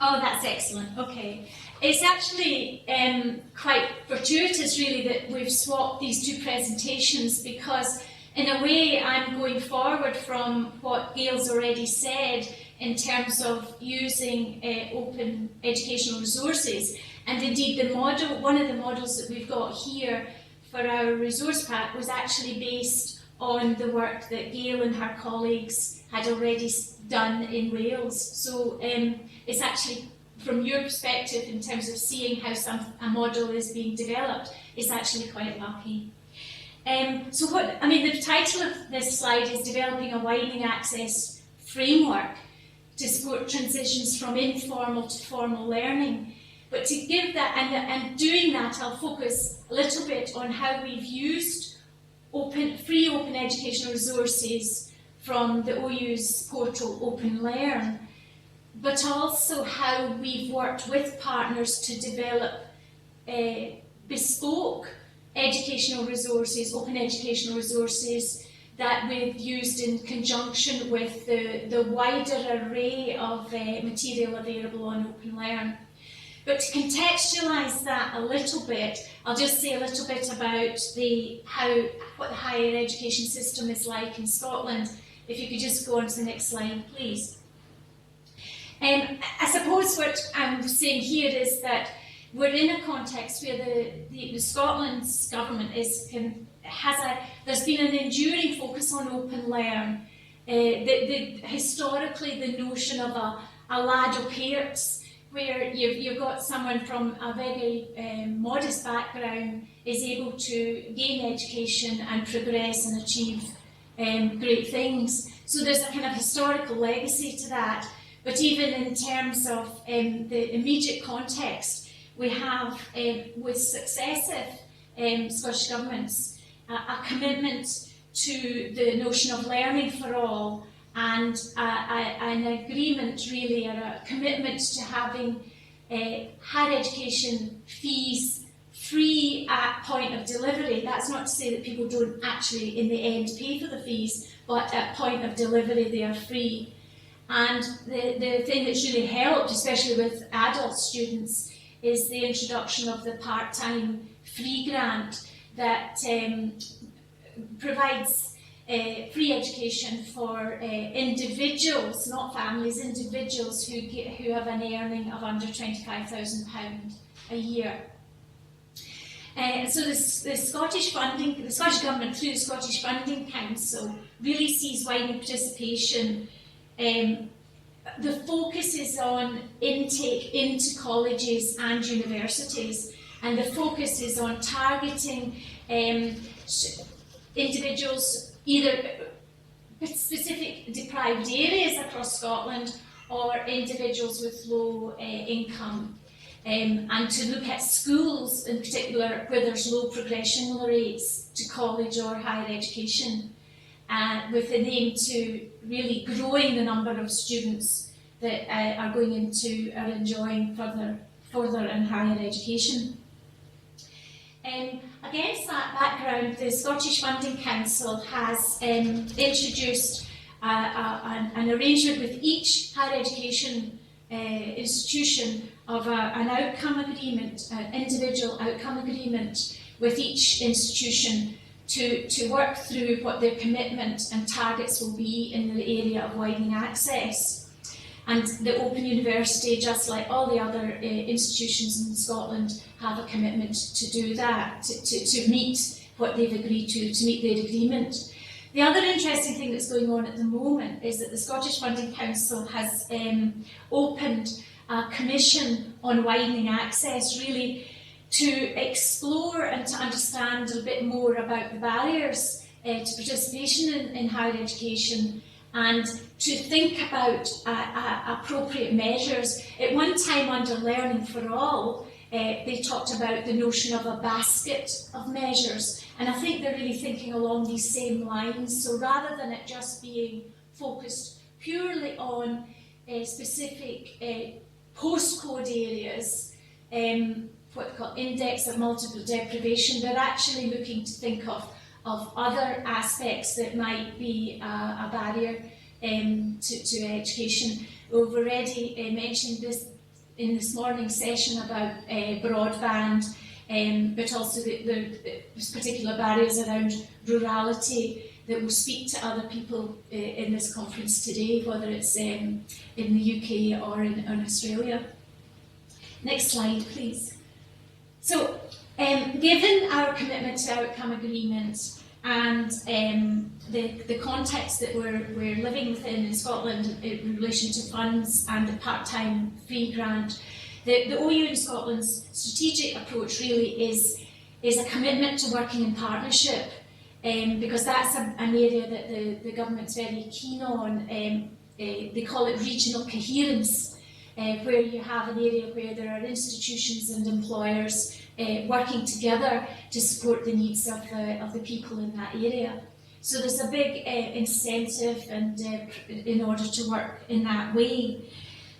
Oh, that's excellent. Okay. It's actually quite fortuitous, really, that we've swapped these two presentations, because in a way I'm going forward from what Gail's already said in terms of using open educational resources. And indeed, the model, one of the models that we've got here for our resource pack was actually based on the work that Gail and her colleagues had already done in Wales. So it's actually, from your perspective, in terms of seeing how a model is being developed, it's actually quite lucky. The title of this slide is Developing a Widening Access Framework to Support Transitions from Informal to Formal Learning. But to give that, and doing that, I'll focus a little bit on how we've used free open educational resources from the OUIS portal OpenLearn, but also how we've worked with partners to develop bespoke educational resources, open educational resources that we've used in conjunction with the wider array of material available on OpenLearn. But to contextualise that a little bit, I'll just say a little bit about what the higher education system is like in Scotland. If you could just go on to the next slide, please. I suppose what I'm saying here is that we're in a context where the Scotland's government there's been an enduring focus on OpenLearn. Historically, the notion of a lad o' pearts, where you've got someone from a very modest background is able to gain education and progress and achieve great things. So there's a kind of historical legacy to that. But even in terms of the immediate context, we have, with successive Scottish governments, a commitment to the notion of learning for all, and an agreement, really, or a commitment to having higher education fees free at point of delivery. That's not to say that people don't actually, in the end, pay for the fees, but at point of delivery they are free. And the thing that's really helped, especially with adult students, is the introduction of the part-time free grant that provides free education for individuals, not families, individuals who have an earning of under £25,000 a year. So the Scottish Government, through the Scottish Funding Council, really sees widening participation. The focus is on intake into colleges and universities, and the focus is on targeting individuals, either specific deprived areas across Scotland or individuals with low income, and to look at schools in particular where there's low progression rates to college or higher education. with an aim to really growing the number of students that are going into or enjoying further and higher education. Against that background, the Scottish Funding Council has introduced an arrangement with each higher education institution of an outcome agreement, an individual outcome agreement with each institution to work through what their commitment and targets will be in the area of widening access. And the Open University, just like all the other institutions in Scotland, have a commitment to do that, to meet what they've agreed to meet their agreement. The other interesting thing that's going on at the moment is that the Scottish Funding Council has opened a commission on widening access, really to explore and to understand a bit more about the barriers to participation in higher education, and to think about appropriate measures. At one time under Learning for All, they talked about the notion of a basket of measures, and I think they're really thinking along these same lines. So rather than it just being focused purely on specific postcode areas, what they call index of multiple deprivation, they're actually looking to think of other aspects that might be a barrier to education. We've already mentioned this in this morning's session about broadband, but also there's particular barriers around rurality that will speak to other people in this conference today, whether it's in the UK or in Australia. Next slide, please. So, given our commitment to outcome agreements and the context that we're living within in Scotland in relation to funds and the part-time fee grant, the OU in Scotland's strategic approach really is a commitment to working in partnership, because that's an area that the government's very keen on. They call it regional coherence, where you have an area where there are institutions and employers working together to support the needs of the people in that area. So there's a big incentive and in order to work in that way.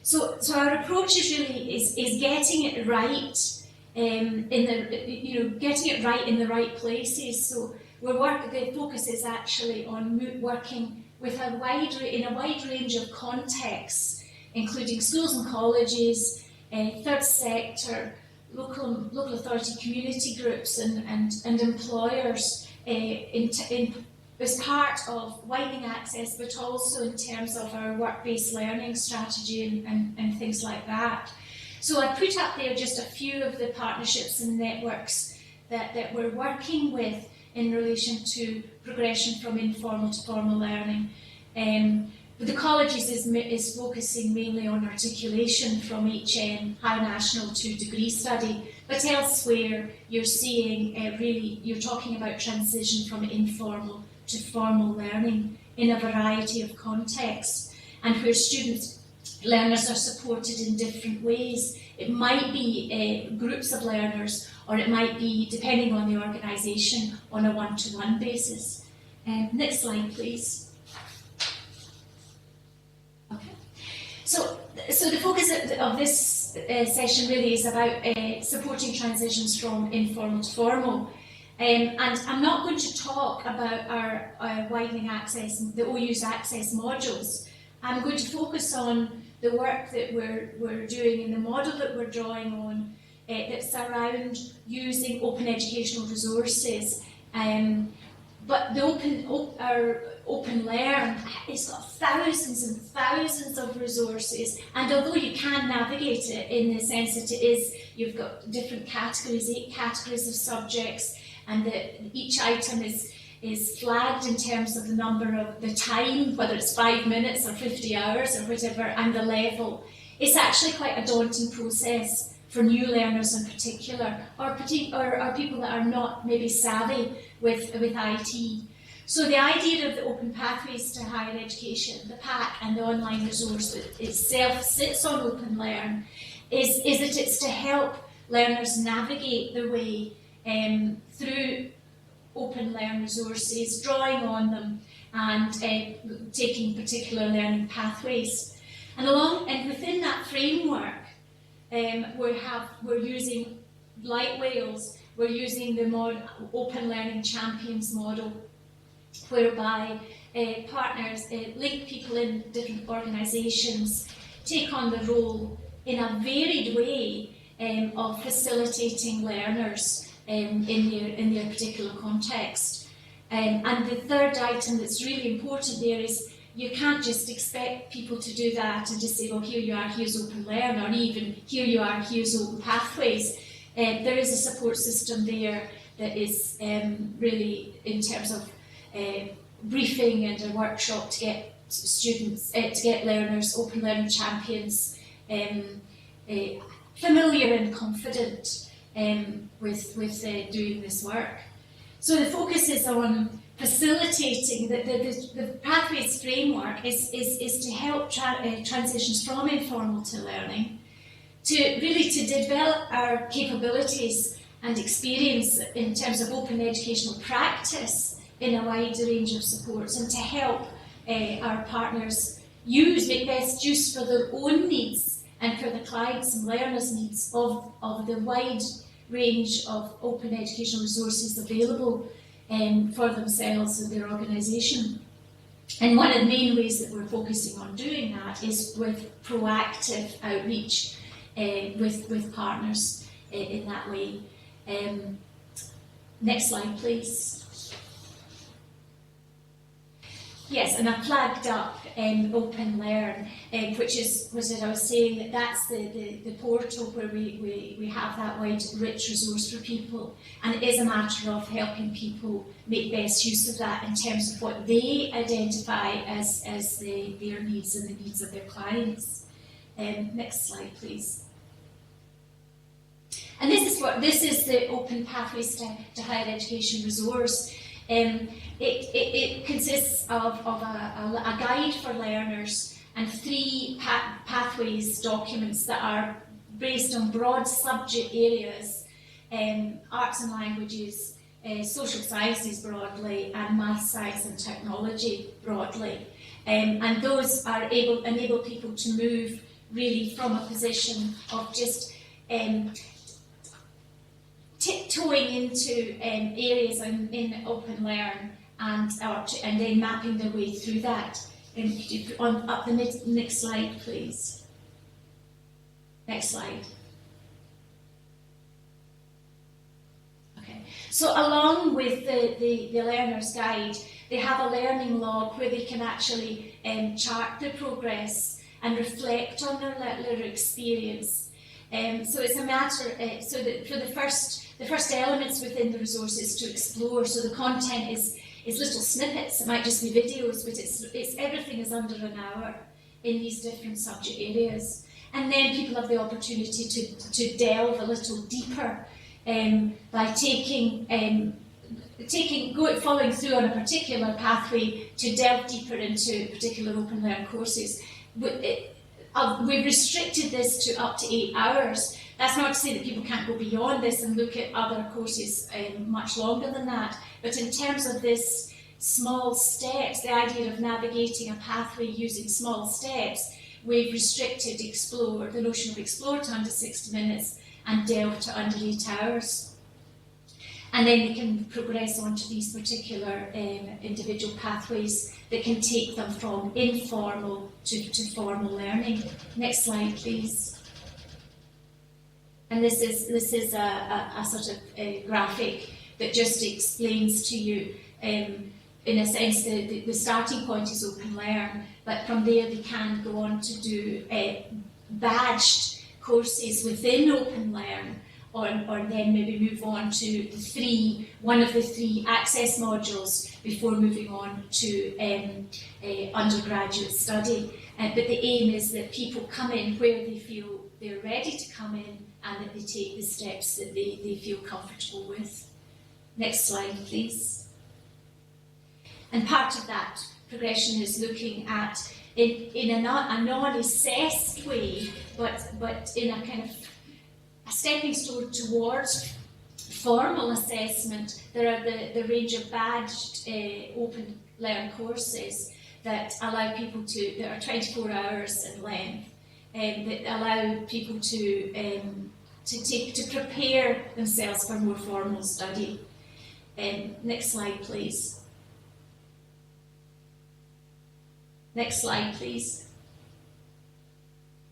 So our approach is really is getting it right getting it right in the right places. So the focus is actually on working with in a wide range of contexts, including schools and colleges, third sector, local authority community groups and employers as part of widening access, but also in terms of our work-based learning strategy and things like that. So I put up there just a few of the partnerships and networks that we're working with in relation to progression from informal to formal learning. But the colleges is focusing mainly on articulation from HN, high national to degree study, but elsewhere you're seeing you're talking about transition from informal to formal learning in a variety of contexts, and where learners are supported in different ways. It might be groups of learners, or it might be, depending on the organisation, on a one-to-one basis. Next slide, please. Okay. So the focus of this session really is about supporting transitions from informal to formal. And I'm not going to talk about our widening access, the OU's access modules. I'm going to focus on the work that we're doing and the model that we're drawing on that's around using open educational resources. But our OpenLearn, it's got thousands and thousands of resources, and although you can navigate it in the sense that you've got different categories, 8 categories of subjects, and each item is flagged in terms of the number of the time, whether it's 5 minutes or 50 hours or whatever, and the level. It's actually quite a daunting process for new learners in particular, or people that are not maybe savvy with IT. So the idea of the Open Pathways to Higher Education, the PAC, and the online resource that itself sits on OpenLearn is that it's to help learners navigate their way through OpenLearn resources, drawing on them, and taking particular learning pathways. And within that framework, we're using, like Wales, we're using the OpenLearnChampions model, whereby partners link people in different organisations, take on the role in a varied way of facilitating learners in their particular context. And the third item that's really important there is you can't just expect people to do that and just say, well, here you are, here's Open Learn, or even here you are, here's Open Pathways. There is a support system there that is really in terms of briefing and a workshop to get students, to get learners, Open Learning Champions, familiar and confident with doing this work. So the focus is on facilitating the Pathways framework is to help transitions from informal to learning, to develop our capabilities and experience in terms of open educational practice in a wide range of supports, and to help our partners make best use for their own needs and for the clients and learners' needs of the wide range of open educational resources available for themselves and their organisation. And one of the main ways that we're focusing on doing that is with proactive outreach with partners in that way. Next slide, please. Yes, and I flagged up Open Learn, which is, as I was saying, that's the portal where we have that wide, rich resource for people, and it is a matter of helping people make best use of that in terms of what they identify as their needs and the needs of their clients. Next slide, please. And this is the Open Pathways to Higher Education resource. It consists of a guide for learners and 3 pathways documents that are based on broad subject areas, arts and languages, social sciences broadly, and math, science and technology broadly. And those are enable people to move really from a position of just tiptoeing into areas in Open Learn and then mapping their way through that. Could you put up the next slide, please? Next slide. Okay. So along with the learner's guide, they have a learning log where they can actually chart their progress and reflect on their experience. So it's a matter, so that for the first elements within the resource is to explore. So the content is little snippets. It might just be videos, but it's everything is under an hour in these different subject areas. And then people have the opportunity to delve a little deeper by following through on a particular pathway to delve deeper into particular Open Learn courses. We've restricted this to up to 8 hours. That's not to say that people can't go beyond this and look at other courses much longer than that. But in terms of this small steps, the idea of navigating a pathway using small steps, we've restricted the notion of explore to under 60 minutes and delve to under 8 hours. And then they can progress on to these particular individual pathways that can take them from informal to formal learning. Next slide, please. And this is a sort of a graphic that just explains to you, in a sense, the starting point is Open Learn, but from there they can go on to do badged courses within Open Learn, or then maybe move on to one of the 3 access modules before moving on to undergraduate study. But the aim is that people come in where they feel they're ready to come in, and that they take the steps that they feel comfortable with. Next slide, please. And part of that progression is looking at, in a non-assessed way, but in a kind of a stepping stone towards formal assessment. There are the range of badged open learn courses that allow people that are 24 hours in length, that allow people to prepare themselves for more formal study. Next slide, please. Next slide, please.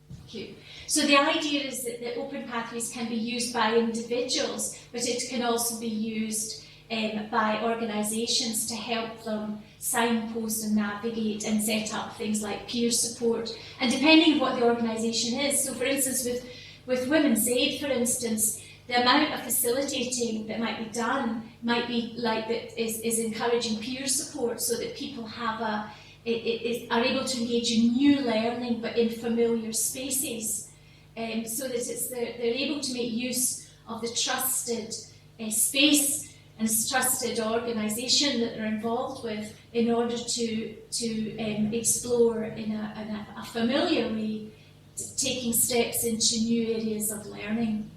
Thank you. So the idea is that the open pathways can be used by individuals, but it can also be used by organisations to help them signpost and navigate and set up things like peer support. And depending on what the organisation is, so for instance with Women's Aid, for instance, the amount of facilitating that might be done might be like that is encouraging peer support so that people have are able to engage in new learning but in familiar spaces, so that they're able to make use of the trusted space and trusted organisation that they're involved with in order to explore in a familiar way, taking steps into new areas of learning.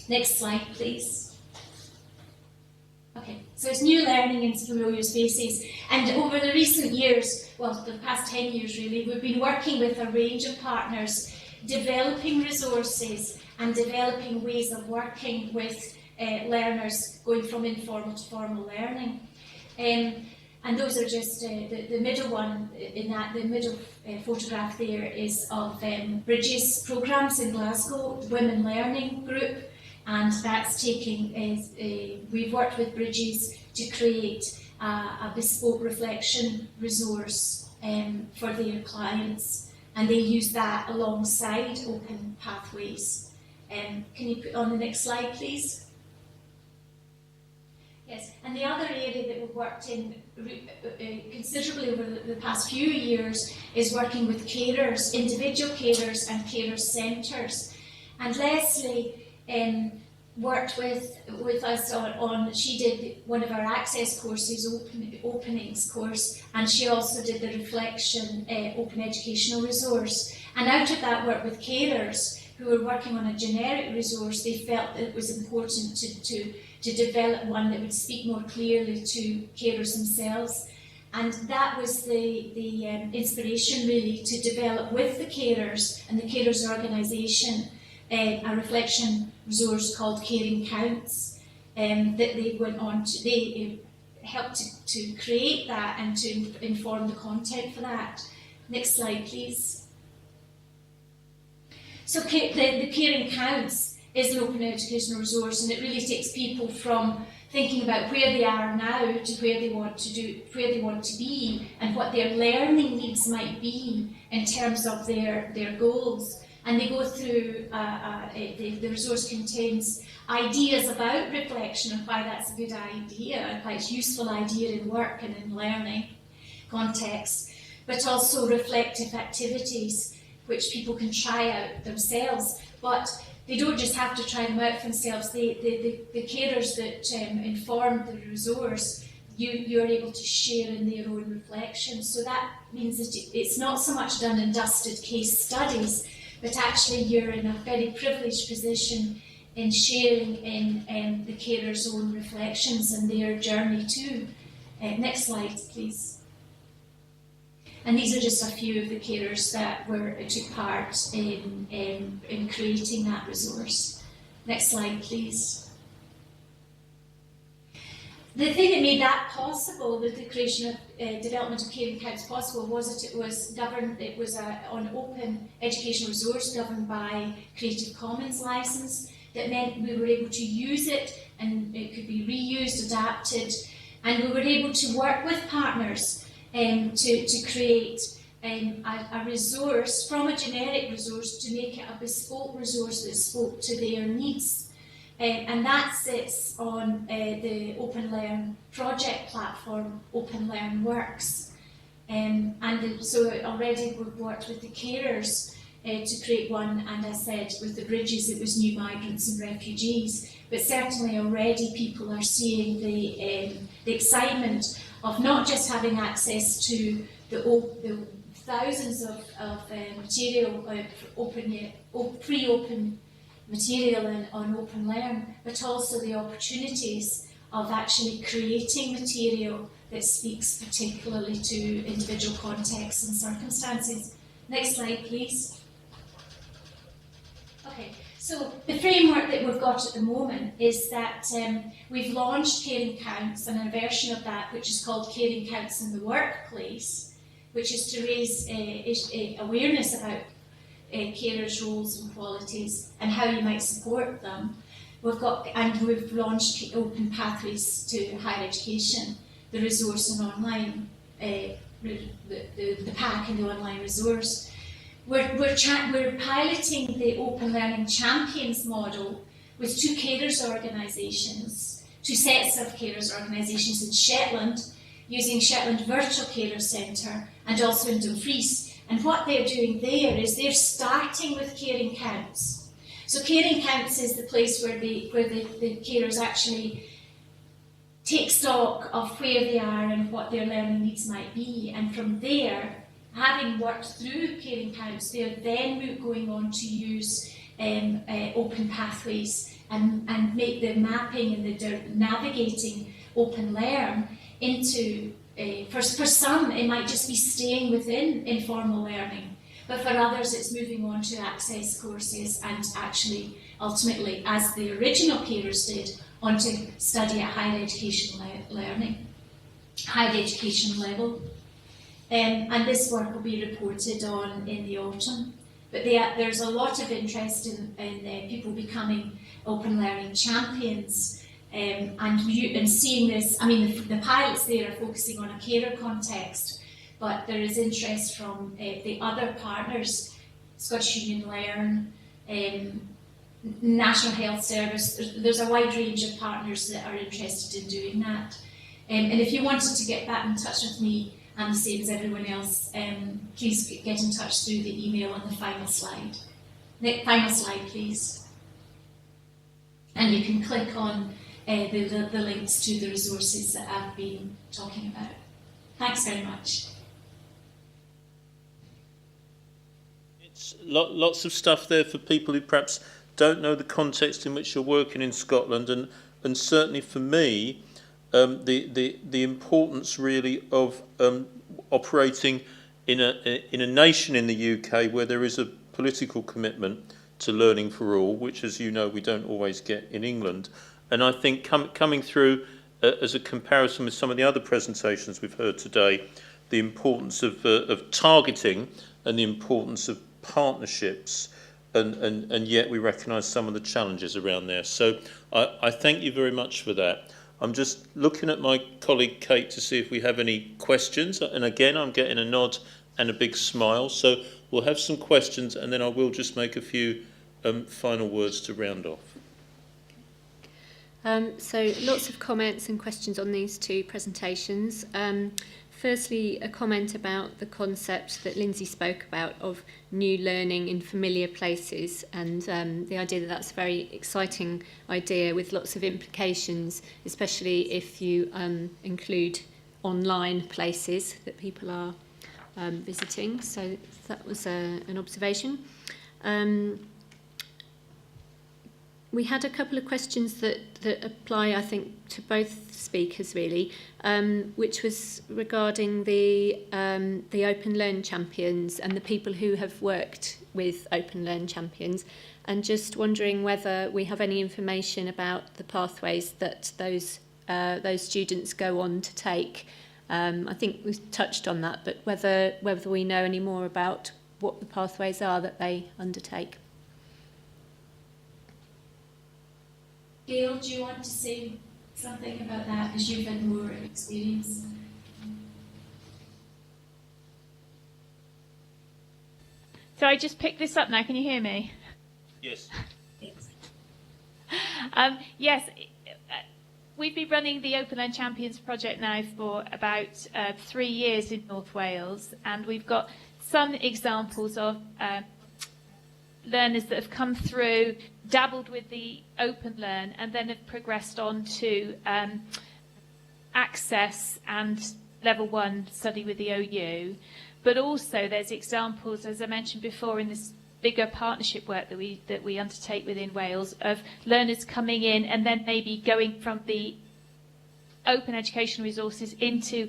Next slide, please. Okay, so it's new learning in familiar spaces, and over the recent years, well, the past 10 years really, we've been working with a range of partners, developing resources and developing ways of working with learners going from informal to formal learning. And those are just the middle one, the middle photograph there is of Bridges programmes in Glasgow, Women Learning Group, and that's we've worked with Bridges to create a bespoke reflection resource for their clients, and they use that alongside open pathways. Can you put on the next slide, please? Yes, and the other area that we've worked in considerably over the past few years is working with carers, individual carers and carer centres. And Leslie worked with us on, she did one of our access courses, openings course, and she also did the reflection open educational resource. And out of that work with carers who were working on a generic resource, they felt that it was important to develop one that would speak more clearly to carers themselves. And that was the inspiration really to develop with the carers and the carers organisation a reflection resource called Caring Counts, that they went on to, they helped to create that and to inform the content for that. Next slide, please. So the Caring Counts is an open educational resource, and it really takes people from thinking about where they are now to where they want to be, and what their learning needs might be in terms of their goals. And they go through, the resource contains ideas about reflection and why that's a good idea and why it's a useful idea in work and in learning context, but also reflective activities which people can try out themselves. But they don't just have to try them out for themselves. The carers that inform the resource, you're able to share in their own reflections. So that means that it's not so much done in dusted case studies, but actually you're in a very privileged position in sharing in the carers' own reflections and their journey too. Next slide, please. And these are just a few of the carers that took part in creating that resource. Next slide, please. The thing that made that possible, that the creation of development of Caring Counts possible, was that it was governed. It was an open educational resource governed by Creative Commons license. That meant we were able to use it, and it could be reused, adapted, and we were able to work with partners to create a resource from a generic resource to make it a bespoke resource that spoke to their needs. And that sits on the OpenLearn project platform, OpenLearnWorks. And so already we've worked with the carers to create one, and I said with the Bridges it was new migrants and refugees. But certainly already people are seeing the excitement of not just having access to the thousands of material, pre-open material on OpenLearn, but also the opportunities of actually creating material that speaks particularly to individual contexts and circumstances. Next slide, please. Okay, so the framework that we've got at the moment is that we've launched Caring Counts and a version of that which is called Caring Counts in the Workplace, which is to raise awareness about carers' roles and qualities and how you might support them. We've launched Open Pathways to Higher Education, the resource and online, the pack and the online resource. We're piloting the Open Learning Champions model with two carers organisations, two sets of carers organisations in Shetland, using Shetland Virtual Carer Centre and also in Dumfries. And what they're doing there is they're starting with Caring Counts. So Caring Counts is the place where the carers actually take stock of where they are and what their learning needs might be. And from there, having worked through Caring Counts, they're then going on to use Open Pathways and make the mapping and the navigating Open Learn into, for some, it might just be staying within informal learning. But for others, it's moving on to access courses and actually, ultimately, as the original carers did, onto study at higher education higher education level. And this work will be reported on in the autumn. But there's a lot of interest in people becoming Open Learning Champions and seeing this. I mean, the pilots there are focusing on a carer context, but there is interest from the other partners, Scottish Union Learn, National Health Service. There's a wide range of partners that are interested in doing that. And if you wanted to get back in touch with me, and the same as everyone else, please get in touch through the email on the final slide. Final slide, please. And you can click on the links to the resources that I've been talking about. Thanks very much. It's lots of stuff there for people who perhaps don't know the context in which you're working in Scotland, and certainly for me, the importance really of operating in a nation in the UK where there is a political commitment to learning for all, which, as you know, we don't always get in England. And I think coming through as a comparison with some of the other presentations we've heard today, the importance of targeting and the importance of partnerships, and yet we recognise some of the challenges around there. So I thank you very much for that. I'm just looking at my colleague Kate to see if we have any questions. And again, I'm getting a nod and a big smile. So we'll have some questions, and then I will just make a few final words to round off. So lots of comments and questions on these two presentations. Firstly, a comment about the concept that Lindsay spoke about of new learning in familiar places, and the idea that that's a very exciting idea with lots of implications, especially if you include online places that people are visiting. So that was an observation. We had a couple of questions that apply, I think, to both speakers really, which was regarding the OpenLearnChampions and the people who have worked with OpenLearnChampions, and just wondering whether we have any information about the pathways that those students go on to take. I think we've touched on that, but whether we know any more about what the pathways are that they undertake. Gail, do you want to say something about that, as you've had more experience? So I just picked this up now. Can you hear me? Yes. Yes. We've been running the OpenLearnChampions project now for about 3 years in North Wales, and we've got some examples of learners that have come through, dabbled with the OpenLearn, and then have progressed on to Access and Level 1 study with the OU. But also there's examples, as I mentioned before, in this bigger partnership work that we undertake within Wales, of learners coming in and then maybe going from the open educational resources into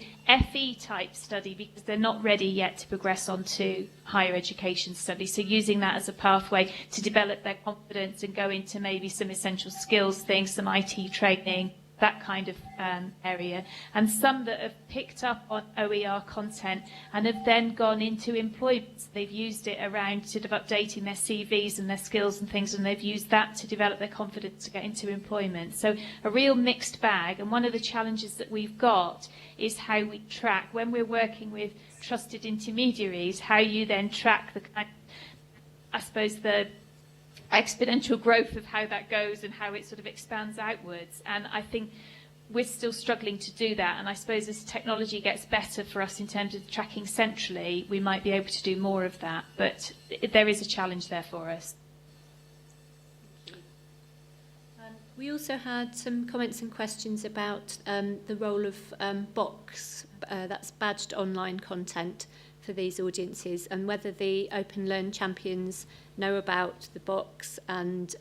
FE type study because they're not ready yet to progress on to higher education study. So using that as a pathway to develop their confidence and go into maybe some essential skills things, some IT training, that kind of area. And some that have picked up on OER content and have then gone into employment. They've used it around sort of updating their CVs and their skills and things, and they've used that to develop their confidence to get into employment. So a real mixed bag. And one of the challenges that we've got is how we track, when we're working with trusted intermediaries, how you then track the kind of, I suppose, the exponential growth of how that goes and how it sort of expands outwards. And I think we're still struggling to do that. And I suppose as technology gets better for us in terms of tracking centrally, we might be able to do more of that. But there is a challenge there for us. We also had some comments and questions about the role of BOX, that's badged online content, for these audiences, and whether the OpenLearnChampions know about the box and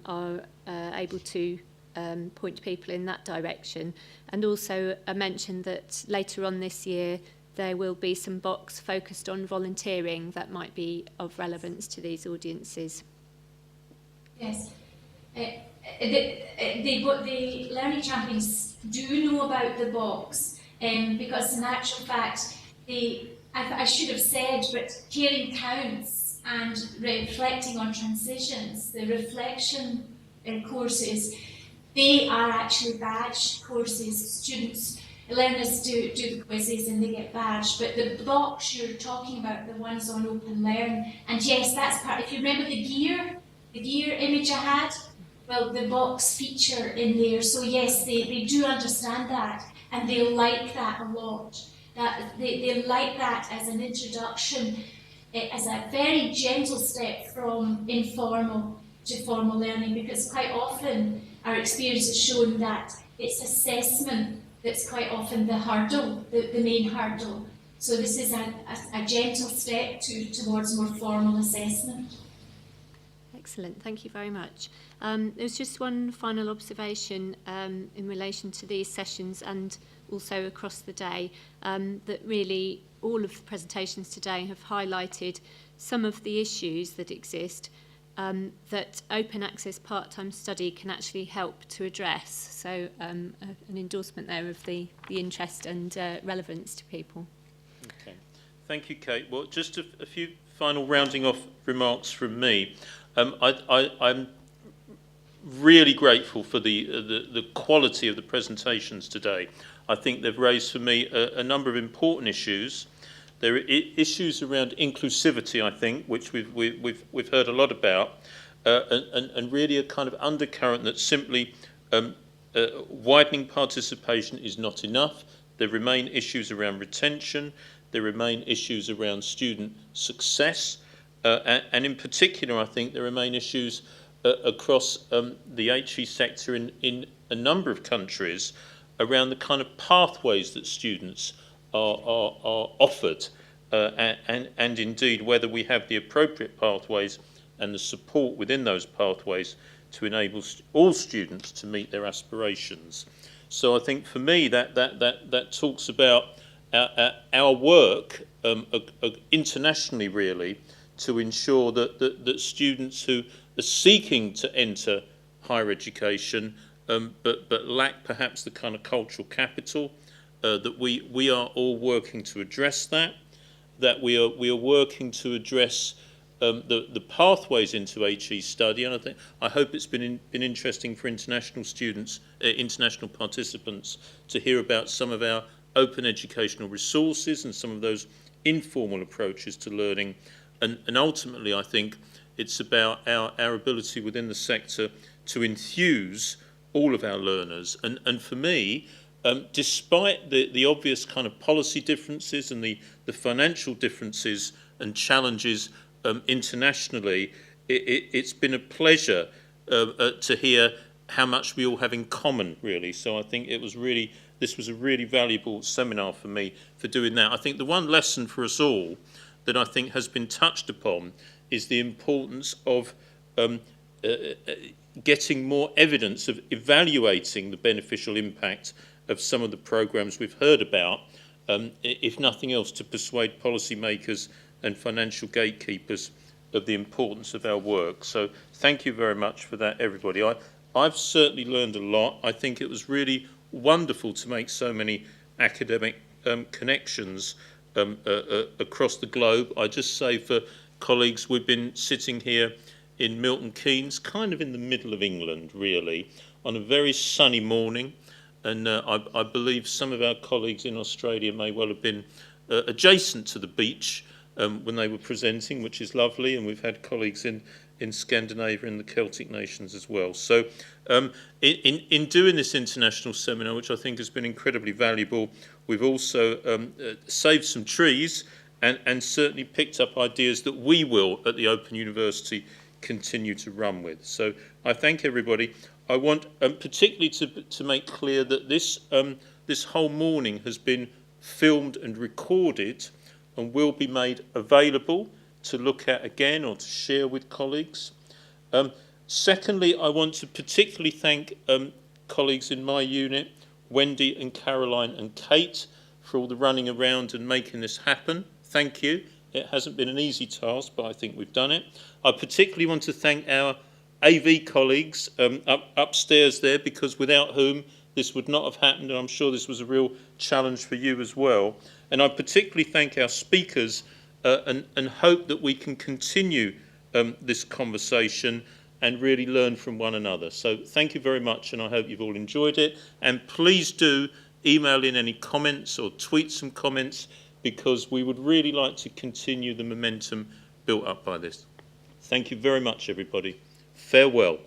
are able to point people in that direction. And also I mentioned that later on this year there will be some box focused on volunteering that might be of relevance to these audiences. Yes. The Learning Champions do know about the box because in actual fact I should have said, but caring counts and reflecting on transitions, the reflection courses, they are actually badged courses. Students, learners do the quizzes and they get badged, but the box you're talking about, the ones on OpenLearn, and yes, that's part, if you remember the gear image I had, well, the box feature in there, so yes, they do understand that, and they like that a lot. That they like that as an introduction, as a very gentle step from informal to formal learning, because quite often our experience has shown that it's assessment that's quite often the hurdle, the main hurdle. So this is a gentle step towards more formal assessment. Excellent, thank you very much. There's just one final observation in relation to these sessions and also across the day, that really all of the presentations today have highlighted some of the issues that exist that open access part-time study can actually help to address. So an endorsement there of the interest and relevance to people. Okay, thank you, Kate. Well, just a few final rounding off remarks from me. I'm really grateful for the quality of the presentations today. I think they've raised for me a number of important issues. There are issues around inclusivity, I think, which we've heard a lot about, and really a kind of undercurrent that simply widening participation is not enough. There remain issues around retention. There remain issues around student success, and in particular, I think there remain issues across the HE sector in a number of countries around the kind of pathways that students are offered, and indeed whether we have the appropriate pathways and the support within those pathways to enable all students to meet their aspirations. So I think for me that talks about our work internationally, really, to ensure that students who are seeking to enter higher education but lack perhaps the kind of cultural capital, that we are all working to address that we are working to address the pathways into HE study, and I hope it's been interesting for international students, international participants, to hear about some of our open educational resources and some of those informal approaches to learning, and ultimately I think it's about our ability within the sector to enthuse all of our learners, and for me, despite the obvious kind of policy differences and the financial differences and challenges internationally, it's been a pleasure to hear how much we all have in common, really. So I think this was a really valuable seminar for me for doing that. I think the one lesson for us all that I think has been touched upon is the importance of getting more evidence of evaluating the beneficial impact of some of the programmes we've heard about, if nothing else, to persuade policymakers and financial gatekeepers of the importance of our work. So thank you very much for that, everybody. I've certainly learned a lot. I think it was really wonderful to make so many academic connections across the globe. I just say for colleagues, we've been sitting here in Milton Keynes, kind of in the middle of England, really, on a very sunny morning. And I believe some of our colleagues in Australia may well have been adjacent to the beach when they were presenting, which is lovely. And we've had colleagues in Scandinavia and the Celtic nations as well. So in doing this international seminar, which I think has been incredibly valuable, we've also saved some trees and certainly picked up ideas that we will, at the Open University, continue to run with. So I thank everybody. I want particularly to make clear that this whole morning has been filmed and recorded and will be made available to look at again or to share with colleagues. Secondly, I want to particularly thank colleagues in my unit, Wendy and Caroline and Kate, for all the running around and making this happen. Thank you. It hasn't been an easy task, but I think we've done it. I particularly want to thank our AV colleagues upstairs there, because without whom this would not have happened, and I'm sure this was a real challenge for you as well. And I particularly thank our speakers and hope that we can continue this conversation and really learn from one another. So thank you very much, and I hope you've all enjoyed it. And please do email in any comments or tweet some comments, because we would really like to continue the momentum built up by this. Thank you very much, everybody. Farewell.